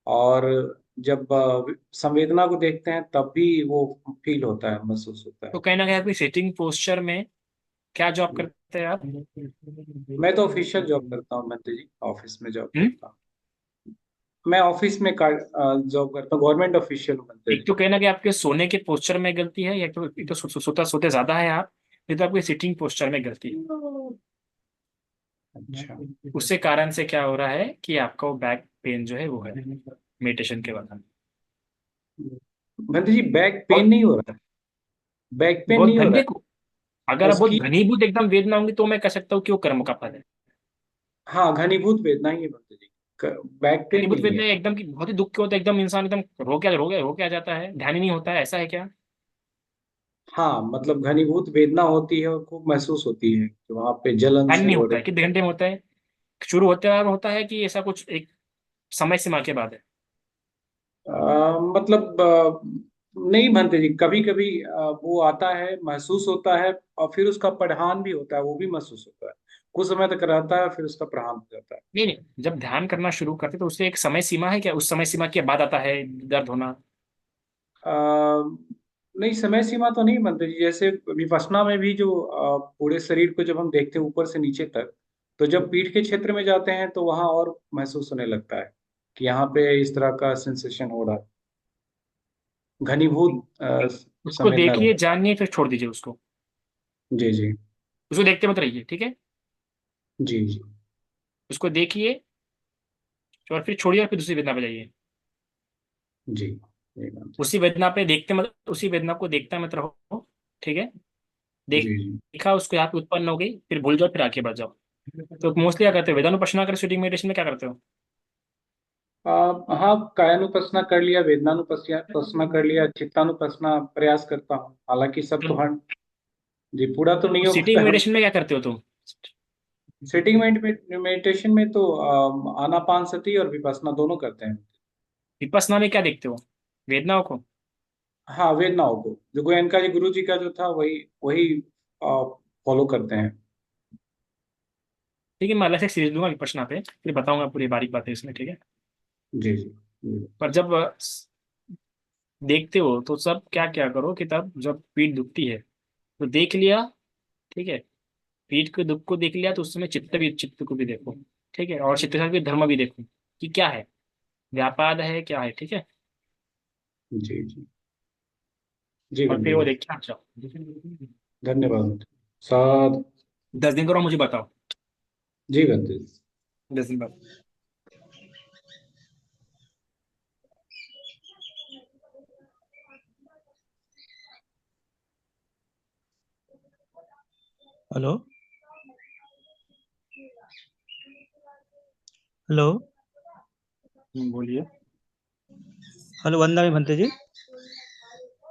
[SPEAKER 4] और जब संवेदना को देखते हैं तब भी वो फील होता है, महसूस होता
[SPEAKER 2] तो
[SPEAKER 4] है।
[SPEAKER 2] कहीं ना कहीं आपकी सिटिंग पोस्चर में क्या जॉब करते हैं आप?
[SPEAKER 4] मैं तो ऑफिशियल जॉब करता हूँ महंत जी, ऑफिस में जॉब
[SPEAKER 2] हम्म?
[SPEAKER 4] करता हूँ। मैं ऑफिस में जॉब करता हूँ, गवर्नमेंट ऑफिशियल हूँ महंत
[SPEAKER 2] एक
[SPEAKER 4] जी।
[SPEAKER 2] तो कहना कि आपके सोने के पोस्चर में गलती है, या एक तो सोता सोते ज्यादा है आप, नहीं तो आपकी सिटिंग पोस्चर में गलती
[SPEAKER 4] अच्छा।
[SPEAKER 2] है। उससे कारण से क्या हो रहा है कि आपका वो बैक पेन जो है वो है मेडिटेशन के बाद।
[SPEAKER 4] महंत जी, बैक पेन
[SPEAKER 2] और
[SPEAKER 4] नहीं हो रहा है। बैक पेन
[SPEAKER 2] बहुत
[SPEAKER 4] नहीं हो रहा
[SPEAKER 2] घनी को,
[SPEAKER 4] है
[SPEAKER 2] अगर आप बहुत
[SPEAKER 4] उसकी।
[SPEAKER 2] घनीभूत एकदम वेदना होंगी तो मैं कह सकता हूँ कि वो कर्म का फल है।
[SPEAKER 4] हाँ, घनीभूत वेदना ही है महंत जी, बैक पेन
[SPEAKER 2] घनीभूत
[SPEAKER 4] नहीं है।
[SPEAKER 2] वेदना एकदम की बहुत ही दुख के होता है, एकदम इंसान एकदम रो के आ जाता है, ध्यान ही नहीं होता है, ऐसा है क्या?
[SPEAKER 4] हाँ, मतलब घनीभूत वेदना होती है और खूब महसूस होती है कि वहां पे जलन
[SPEAKER 2] ध्यान
[SPEAKER 4] सी
[SPEAKER 2] नहीं
[SPEAKER 4] हो
[SPEAKER 2] होता
[SPEAKER 4] रही
[SPEAKER 2] है? कितने घंटे में होता है? शुरू होते बार होता है कि ऐसा कुछ एक समय सीमा के बाद है?
[SPEAKER 4] मतलब नहीं बनते जी, कभी कभी वो आता है, महसूस होता है, और फिर उसका प्रधान भी होता है, वो भी महसूस होता है। कुछ समय तक रहता है, फिर उसका प्रधान हो जाता है।
[SPEAKER 2] नहीं नहीं, जब ध्यान करना शुरू करते तो उससे एक समय सीमा है क्या? उस समय सीमा के बाद आता है दर्द होना?
[SPEAKER 4] अ, नहीं, समय सीमा तो नहीं बनते जी। जैसे विपश्यना में भी जो पूरे शरीर को जब हम देखते हैं ऊपर से नीचे तक, तो जब पीठ के क्षेत्र में जाते हैं तो वहां और महसूस होने लगता है कि यहाँ पे इस तरह का सेंसेशन हो रहा है, घनीभूत
[SPEAKER 2] उसको
[SPEAKER 4] संवेदना
[SPEAKER 2] देखिए,
[SPEAKER 4] रहती
[SPEAKER 2] जानिए, फिर छोड़ दीजिए उसको।
[SPEAKER 4] है। जी जी
[SPEAKER 2] उसको देखते मत रहिए, ठीक है?
[SPEAKER 4] जी जी
[SPEAKER 2] उसको देखिए और फिर छोड़िए और फिर दूसरी वेदना पे जाइए।
[SPEAKER 4] जी, ये बात है।
[SPEAKER 2] उसी वेदना पे देखते मत, उसी वेदना को देखता मत रहो, ठीक है?
[SPEAKER 4] जी जी।
[SPEAKER 2] देखा उसको, यहाँ पे उत्पन्न हो गई, फिर भूल जाओ, फिर आगे बढ़ जाओ। तो मोस्टली क्या करते हो वेदानुपश्यना कर, शूटिंग मेडिटेशन में क्या करते हो?
[SPEAKER 4] हाँ, कायानुपसना कर लिया, वेदनानुपसना कर लिया, चित्तानुपसना प्रयास करता हूँ, हालांकि सब तो हर जी पूरा तो नहीं हो
[SPEAKER 2] सिटिंग
[SPEAKER 4] पाता है।
[SPEAKER 2] मेडिटेशन में क्या करते हो तुम?
[SPEAKER 4] सिटिंग मेडिटेशन में तो आनापान सती और विपස්සना दोनों करते हैं।
[SPEAKER 2] विपස්සना में क्या देखते हो? वेदनाओं को?
[SPEAKER 4] हाँ, वेदनाओं को, जो गोयनका जी गुरु जी का जो था वही वही फॉलो करते हैं।
[SPEAKER 2] ठीक है, मैं अलग से सीरीज दूंगा विपश्यना पे, फिर बताऊंगा पूरी बारीक बातें इसमें, ठीक है।
[SPEAKER 4] जी जी जी।
[SPEAKER 2] पर जब देखते हो तो सब क्या क्या करो कि तब जब पीठ दुखती है तो देख लिया, ठीक है, पीठ के दुख को देख लिया तो उस समय चित्त को भी देखो, ठीक है, और चित्त के साथ भी धर्म भी देखो कि क्या है, व्यापाद है क्या है, ठीक है।
[SPEAKER 4] जी जी जी
[SPEAKER 2] और
[SPEAKER 4] बंदे
[SPEAKER 2] फिर वो
[SPEAKER 4] जी।
[SPEAKER 2] देख के आ जाओ।
[SPEAKER 4] धन्यवाद। साध।
[SPEAKER 2] 10 दिन करो, मुझे बताओ।
[SPEAKER 4] जी बंदे जी।
[SPEAKER 2] 10 दिन बाद।
[SPEAKER 5] हेलो। हेलो।
[SPEAKER 2] बोलिए।
[SPEAKER 5] हेलो, वंदना भंते जी।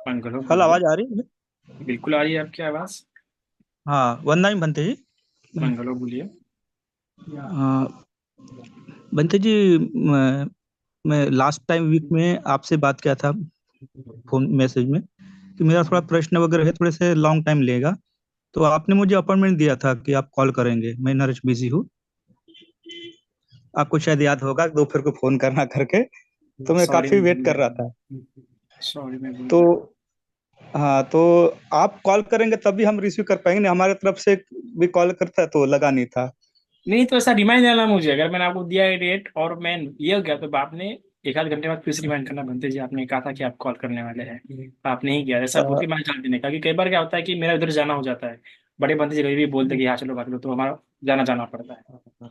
[SPEAKER 2] बंद करो,
[SPEAKER 5] हेलो,
[SPEAKER 2] बोलिए।
[SPEAKER 5] आवाज आ रही है?
[SPEAKER 2] बिल्कुल आ रही है आपकी आवाज।
[SPEAKER 5] हाँ, वंदना भंते जी।
[SPEAKER 2] बंद करो, बोलिए।
[SPEAKER 5] भंते जी, मैं लास्ट टाइम वीक में आपसे बात किया था फोन मैसेज में कि मेरा थोड़ा प्रश्न वगैरह है, थोड़े से लॉन्ग टाइम लेगा। तो आपने मुझे अपॉइंटमेंट दिया था कि आप कॉल करेंगे। मैं नरेश बिजी हूँ, आपको शायद याद होगा, दोपहर को फोन करना करके। तो मैं
[SPEAKER 2] सॉरी,
[SPEAKER 5] काफी
[SPEAKER 2] मैं
[SPEAKER 5] वेट
[SPEAKER 2] भूल
[SPEAKER 5] कर
[SPEAKER 2] गया।
[SPEAKER 5] रहा था।
[SPEAKER 2] सॉरी, मैं भूल
[SPEAKER 5] तो
[SPEAKER 2] गया।
[SPEAKER 5] हाँ, तो आप कॉल करेंगे तभी हम रिसीव कर पाएंगे, नहीं हमारे तरफ से भी कॉल करता तो लगा नहीं था।
[SPEAKER 2] नहीं तो ऐसा रिमाइंड देना मुझे, अगर मैंने आपको दिया है डेट और मैं ये हो गया तो आपने एक आध घंटे बाद फिर से रिमाइंड करना बनते जी, आपने कहा था कि आप कॉल करने वाले हैं, तो आपने ही किया, ऐसा बोल के मैं जान देने का कि कई बार क्या होता है कि मेरा उधर जाना हो जाता है, बड़े बनते जी कभी भी बोलते कि हाँ चलो भाग लो, तो हमारा जाना जाना पड़ता है,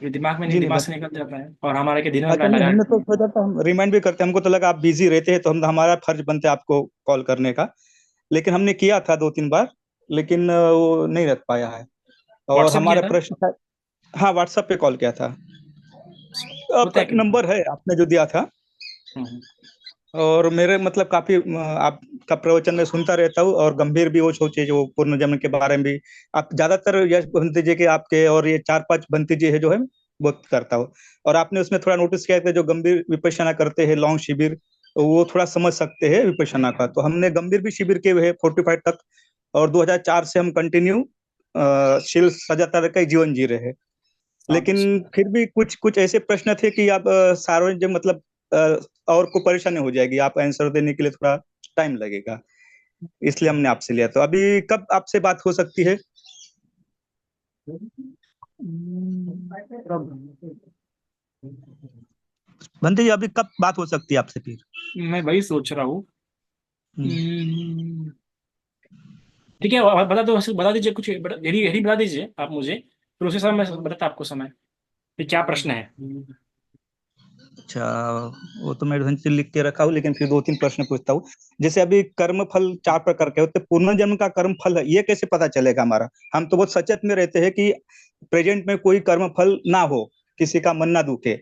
[SPEAKER 2] ये दिमाग में नहीं,
[SPEAKER 5] जी नहीं,
[SPEAKER 2] दिमाग से निकल जाता है, और हमारे के दिन में
[SPEAKER 5] अच्छा नहीं,
[SPEAKER 2] लगा
[SPEAKER 5] हमने
[SPEAKER 2] रहती
[SPEAKER 5] तो
[SPEAKER 2] है।
[SPEAKER 5] सोचा था हम रिमाइंड भी करते, हमको तो लगा आप बिजी रहते हैं तो हम हमारा फर्ज बनता है आपको कॉल करने का। लेकिन हमने किया था 2-3 बार, लेकिन वो नहीं रख पाया है। और
[SPEAKER 2] व्हाट्सएप किया
[SPEAKER 5] हमारा
[SPEAKER 2] था।
[SPEAKER 5] प्रश्न था। हाँ, व्हाट्सएप पे कॉल किया था।
[SPEAKER 2] होता
[SPEAKER 5] आपका
[SPEAKER 2] है
[SPEAKER 5] एक
[SPEAKER 2] कभी।
[SPEAKER 5] नंबर है आपने जो दिया था।
[SPEAKER 2] हम्म।
[SPEAKER 5] और मेरे मतलब काफी आपका प्रवचन में सुनता रहता हूँ, और गंभीर भी वो सोचे जो पूर्ण जन्म के बारे में भी आप ज्यादातर यश बंती जी के आपके, और ये 4-5 बंती जी है जो है बहुत करता हूँ। और आपने उसमें थोड़ा नोटिस किया कि जो गंभीर विपश्यना करते हैं लॉन्ग शिविर, तो वो थोड़ा समझ सकते हैं विपश्यना का। तो हमने गंभीर भी शिविर किए हुए हैं 45 तक। और 2004 से हम कंटिन्यू शील सजाता का जीवन जी रहे हैं। लेकिन
[SPEAKER 2] शाबाश।
[SPEAKER 5] फिर भी कुछ कुछ ऐसे प्रश्न थे कि आप सार्वजनिक मतलब और को परेशानी हो जाएगी, आप आंसर देने के लिए थोड़ा टाइम लगेगा, इसलिए हमने आपसे लिया। तो अभी कब आपसे बात हो सकती है? बनते जी, अभी कब बात हो सकती है आपसे फिर?
[SPEAKER 2] मैं वही सोच रहा हूँ।
[SPEAKER 5] हम्म।
[SPEAKER 2] हम्म, ठीक है, और बता दो, बता दीजिए कुछ, यही यही बता दीजिए आप मुझे, फिर उसी समय मैं बताता आपको समय, कि क्या प्रश्न है।
[SPEAKER 5] अच्छा, वो तो मैं ढंग से लिख के रखा हूँ, लेकिन फिर 2-3 प्रश्न पूछता हूँ। जैसे अभी कर्म फल 4 प्रकार के होते हैं, पूर्ण जन्म का कर्म फल है ये कैसे पता चलेगा हमारा? हम तो बहुत सचेत में रहते हैं कि प्रेजेंट में कोई कर्म फल ना हो, किसी का मन ना दुखे।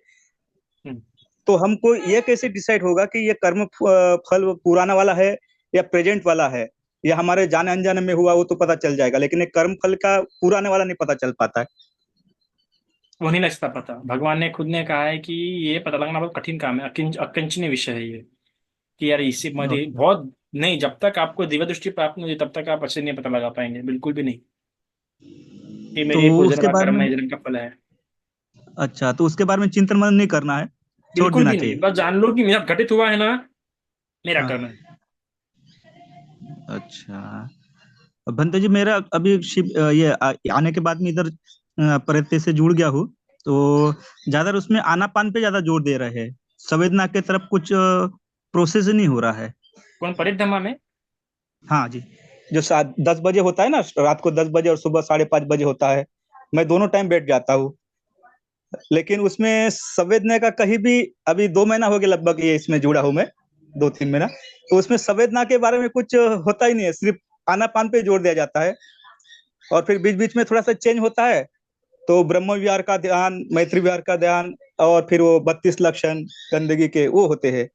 [SPEAKER 2] हम्म।
[SPEAKER 5] तो हमको ये कैसे डिसाइड होगा कि ये कर्म फल पुराना वाला है या प्रेजेंट वाला है? या हमारे जाने अनजाने में हुआ वो तो पता चल जाएगा, लेकिन एक कर्म फल का पुराने वाला नहीं पता चल पाता है।
[SPEAKER 2] वो नहीं लगता पता, भगवान ने खुद ने कहा है कि ये पता लगना बहुत कठिन काम है, अकिंचनीय विषय है ये, कि यार इसी मध्य बहुत नहीं, जब तक आपको दिव्य दृष्टि प्राप्त नहीं होती तब तक आप अच्छे नहीं पता लगा पाएंगे, बिल्कुल भी नहीं, कि
[SPEAKER 5] तो
[SPEAKER 2] मेरे पूर्वजन्म
[SPEAKER 5] उसके
[SPEAKER 2] का
[SPEAKER 5] बारे
[SPEAKER 2] कर्म
[SPEAKER 5] में,
[SPEAKER 2] है, जन्म का फल है।
[SPEAKER 5] अच्छा, तो उसके बारे में चिंतन मनन नहीं करना है, छोड़
[SPEAKER 2] बिल्कुल
[SPEAKER 5] देना
[SPEAKER 2] भी नहीं,
[SPEAKER 5] चाहिए?
[SPEAKER 2] बस जान लो कि मेरा घटित हुआ है ना, मेरा
[SPEAKER 5] हाँ।
[SPEAKER 2] कर्म है।
[SPEAKER 5] अच्छा, भंते जी, मेरा अभी ये आने के बाद में इधर परित्य से जुड़ गया हूँ। तो ज्यादा उसमें आनापान पे ज्यादा जोर दे रहे हैं, संवेदना के तरफ कुछ प्रोसेस नहीं हो रहा है।
[SPEAKER 2] कौन परिधमा में।
[SPEAKER 5] हाँ जी, जो 10 बजे होता है ना, रात को 10 बजे और सुबह 5:30 बजे होता है, मैं दोनों टाइम बैठ जाता हूँ। लेकिन उसमें संवेदना का कहीं भी, अभी 2 महीना हो गया लगभग ये इसमें जुड़ा हूँ मैं, 2-3 महीना। तो उसमें संवेदना के बारे में कुछ होता ही नहीं है, सिर्फ आनापान पे जोर दिया जाता है। और फिर बीच बीच में थोड़ा सा चेंज होता है, तो ब्रह्म विहार का ध्यान, मैत्री विहार का ध्यान, और फिर वो 32 लक्षण गंदगी के वो होते हैं।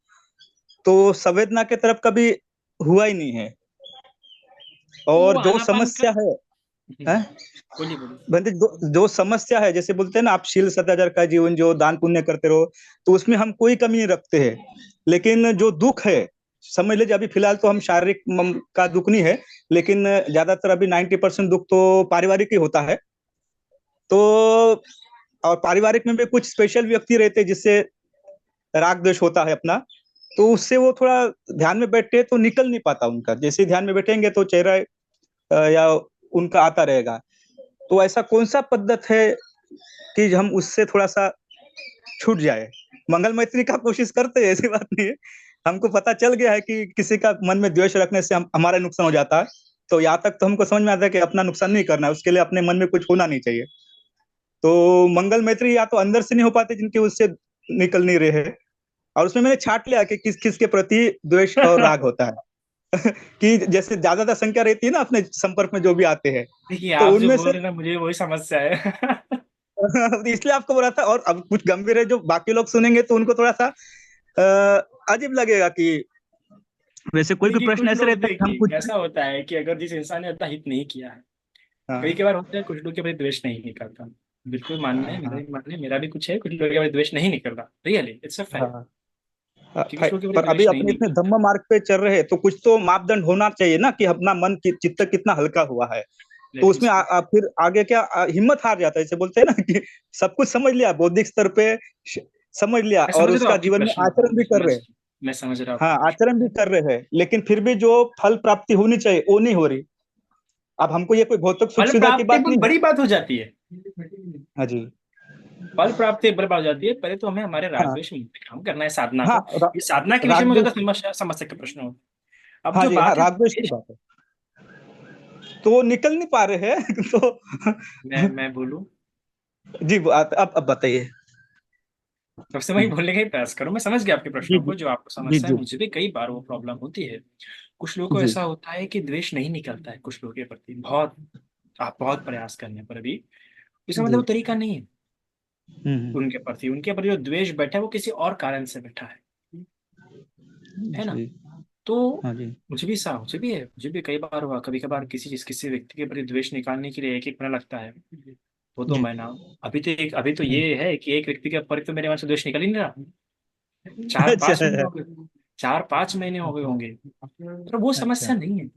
[SPEAKER 5] तो संवेदना के तरफ कभी हुआ ही नहीं है।
[SPEAKER 2] वो
[SPEAKER 5] और जो
[SPEAKER 2] आनापान का।
[SPEAKER 5] समस्या है,
[SPEAKER 2] बोलिए बोलिए।
[SPEAKER 5] बंदे जो समस्या है, जैसे बोलते हैं ना आप शील सदाचार का जीवन जो दान पुण्य करते रहो, तो उसमें हम कोई कमी नहीं रखते हैं। लेकिन जो दुख है समझ लीजिए अभी फिलहाल तो हम शारीरिक का दुख नहीं है, लेकिन ज्यादातर अभी 90% दुख तो पारिवारिक ही होता है। तो और पारिवारिक में भी कुछ स्पेशल व्यक्ति रहते हैं जिससे राग द्वेष होता है अपना, तो उससे वो थोड़ा ध्यान में बैठते तो निकल नहीं पाता उनका। जैसे ही ध्यान में बैठेंगे तो चेहरा या उनका आता रहेगा। तो ऐसा कौन सा पद्धत है कि हम उससे थोड़ा सा छूट जाए? मंगल मैत्री का कोशिश करते हैं, ऐसी बात नहीं है। हमको पता चल गया है कि किसी का मन में द्वेष रखने से हमारा नुकसान हो जाता है। तो यहाँ तक तो हमको समझ में आता है कि अपना नुकसान नहीं करना है, उसके लिए अपने मन में कुछ होना नहीं चाहिए। तो मंगल मैत्री या तो अंदर से नहीं हो पाते जिनके उससे निकल नहीं रहे हैं, और उसमें मैंने छाट लिया कि किस किस के प्रति द्वेष और राग होता है। कि जैसे ज्यादातर संख्या रहती है ना अपने संपर्क में जो भी आते हैं,
[SPEAKER 2] देखिए
[SPEAKER 5] तो
[SPEAKER 2] आप जो
[SPEAKER 5] उनमें
[SPEAKER 2] बोल
[SPEAKER 5] से
[SPEAKER 2] रहे हैं ना, मुझे वही समस्या है।
[SPEAKER 5] इसलिए आपको बोला था। और अब कुछ गंभीर है, जो बाकी लोग सुनेंगे तो उनको थोड़ा सा अजीब लगेगा कि वैसे कोई कोई
[SPEAKER 2] देखिए
[SPEAKER 5] प्रश्न
[SPEAKER 2] कुछ
[SPEAKER 5] ऐसे
[SPEAKER 2] लोग,
[SPEAKER 5] रहते हैं कि हम
[SPEAKER 2] देखिए
[SPEAKER 5] कुछ।
[SPEAKER 2] ऐसा होता है कि अगर जिस इंसान ने अपना हित नहीं किया है, कई
[SPEAKER 5] हाँ
[SPEAKER 2] बार होता है कुछ लोग के प्रति द्वेष नहीं निकलता। बिल्कुल मानना है, मेरा
[SPEAKER 5] हाँ
[SPEAKER 2] भी मानना है, मेरा भी कुछ है, कुछ लोग के प्रति द्वेष नहीं निकलता, रियली इट्स अ फैक्ट
[SPEAKER 5] हाँ
[SPEAKER 2] कि कुछ लोग के प्रति
[SPEAKER 5] पर अभी
[SPEAKER 2] द्वेष नहीं
[SPEAKER 5] अपने इतने
[SPEAKER 2] निकलता।
[SPEAKER 5] धम्म मार्ग पे चल रहे हैं तो कुछ तो मापदंड होना चाहिए ना कि अपना मन की चित्त कितना हल्का हुआ है। तो
[SPEAKER 2] लेट मी
[SPEAKER 5] उसमें फिर आगे क्या हिम्मत हार जाता है, जैसे बोलते हैं ना कि सब कुछ समझ लिया बौद्धिक स्तर पे, श- समझ लिया
[SPEAKER 2] मैं
[SPEAKER 5] और
[SPEAKER 2] समझ रहा हूँ
[SPEAKER 5] उसका
[SPEAKER 2] आपके
[SPEAKER 5] जीवन में
[SPEAKER 2] प्रश्न को,
[SPEAKER 5] आचरण भी कर रहे हैं।
[SPEAKER 2] मैं समझ रहा हूँ
[SPEAKER 5] हाँ,
[SPEAKER 2] आपके प्रश्न।
[SPEAKER 5] आचरण भी कर रहे हैं, लेकिन फिर भी जो फल प्राप्ति होनी चाहिए वो नहीं हो रही। अब हमको ये कोई भौतिक सुख
[SPEAKER 2] फल
[SPEAKER 5] सुविधा की
[SPEAKER 2] प्राप्ति
[SPEAKER 5] बात
[SPEAKER 2] बहुत
[SPEAKER 5] नहीं है।
[SPEAKER 2] बड़ी बात हो जाती है।
[SPEAKER 5] हाँ जी।
[SPEAKER 2] फल प्राप्ति एक बड़ी बात हो जाती है, पहले तो हमें हमारे राग
[SPEAKER 5] हाँ
[SPEAKER 2] द्वेष में काम करना है, साधना
[SPEAKER 5] हाँ
[SPEAKER 2] को। ये साधना के विषय
[SPEAKER 5] राग
[SPEAKER 2] में ज्यादा
[SPEAKER 5] द्वेष।
[SPEAKER 2] समस्या के प्रश्न हो। अब
[SPEAKER 5] हाँ
[SPEAKER 2] जो
[SPEAKER 5] जी, हाँ
[SPEAKER 2] बात है
[SPEAKER 5] राग द्वेष की
[SPEAKER 2] द्वेष,
[SPEAKER 5] बात है। तो वो निकल नहीं पा रहे हैं। तो
[SPEAKER 2] मैं बोलूँ,
[SPEAKER 5] जी अब बताइए।
[SPEAKER 2] सबसे मैं बोलने का ही प्रयास करूँ। मैं समझ गया आपके
[SPEAKER 5] जी
[SPEAKER 2] प्रश्नों
[SPEAKER 5] जी
[SPEAKER 2] को, जो आपको
[SPEAKER 5] जी
[SPEAKER 2] समस्या है,
[SPEAKER 5] जी
[SPEAKER 2] मुझे भी कई बार वो प्रॉब्लम होती है। कुछ लोगों को
[SPEAKER 5] जी।
[SPEAKER 2] ऐसा होता है कि द्वेष नहीं निकलता है कुछ लोगों के प्रति, बहुत आप बहुत प्रयास करने पर भी। इसका मतलब वो
[SPEAKER 5] जी।
[SPEAKER 2] तरीका नहीं है
[SPEAKER 5] हम्म।
[SPEAKER 2] उनके प्रति जो द्वेष बैठा है वो किसी और कारण से बैठा है ना।
[SPEAKER 5] जी।
[SPEAKER 2] तो
[SPEAKER 5] हाँ जी।
[SPEAKER 2] मुझे भी है, मुझे भी कई बार हुआ, कभी कभार किसी व्यक्ति के प्रति द्वेष निकालने के लिए एक एक महीना लगता है, दो
[SPEAKER 5] जी।
[SPEAKER 2] महीना। अभी तो
[SPEAKER 5] हम्म।
[SPEAKER 2] ये है कि एक व्यक्ति के ऊपर तो मेरे मन से द्वेष निकल ही नहीं रहा। चार
[SPEAKER 5] अच्छा
[SPEAKER 2] पांच महीने हो गए 4-5 महीने हो गए होंगे, पर वो
[SPEAKER 5] अच्छा।
[SPEAKER 2] समस्या नहीं है।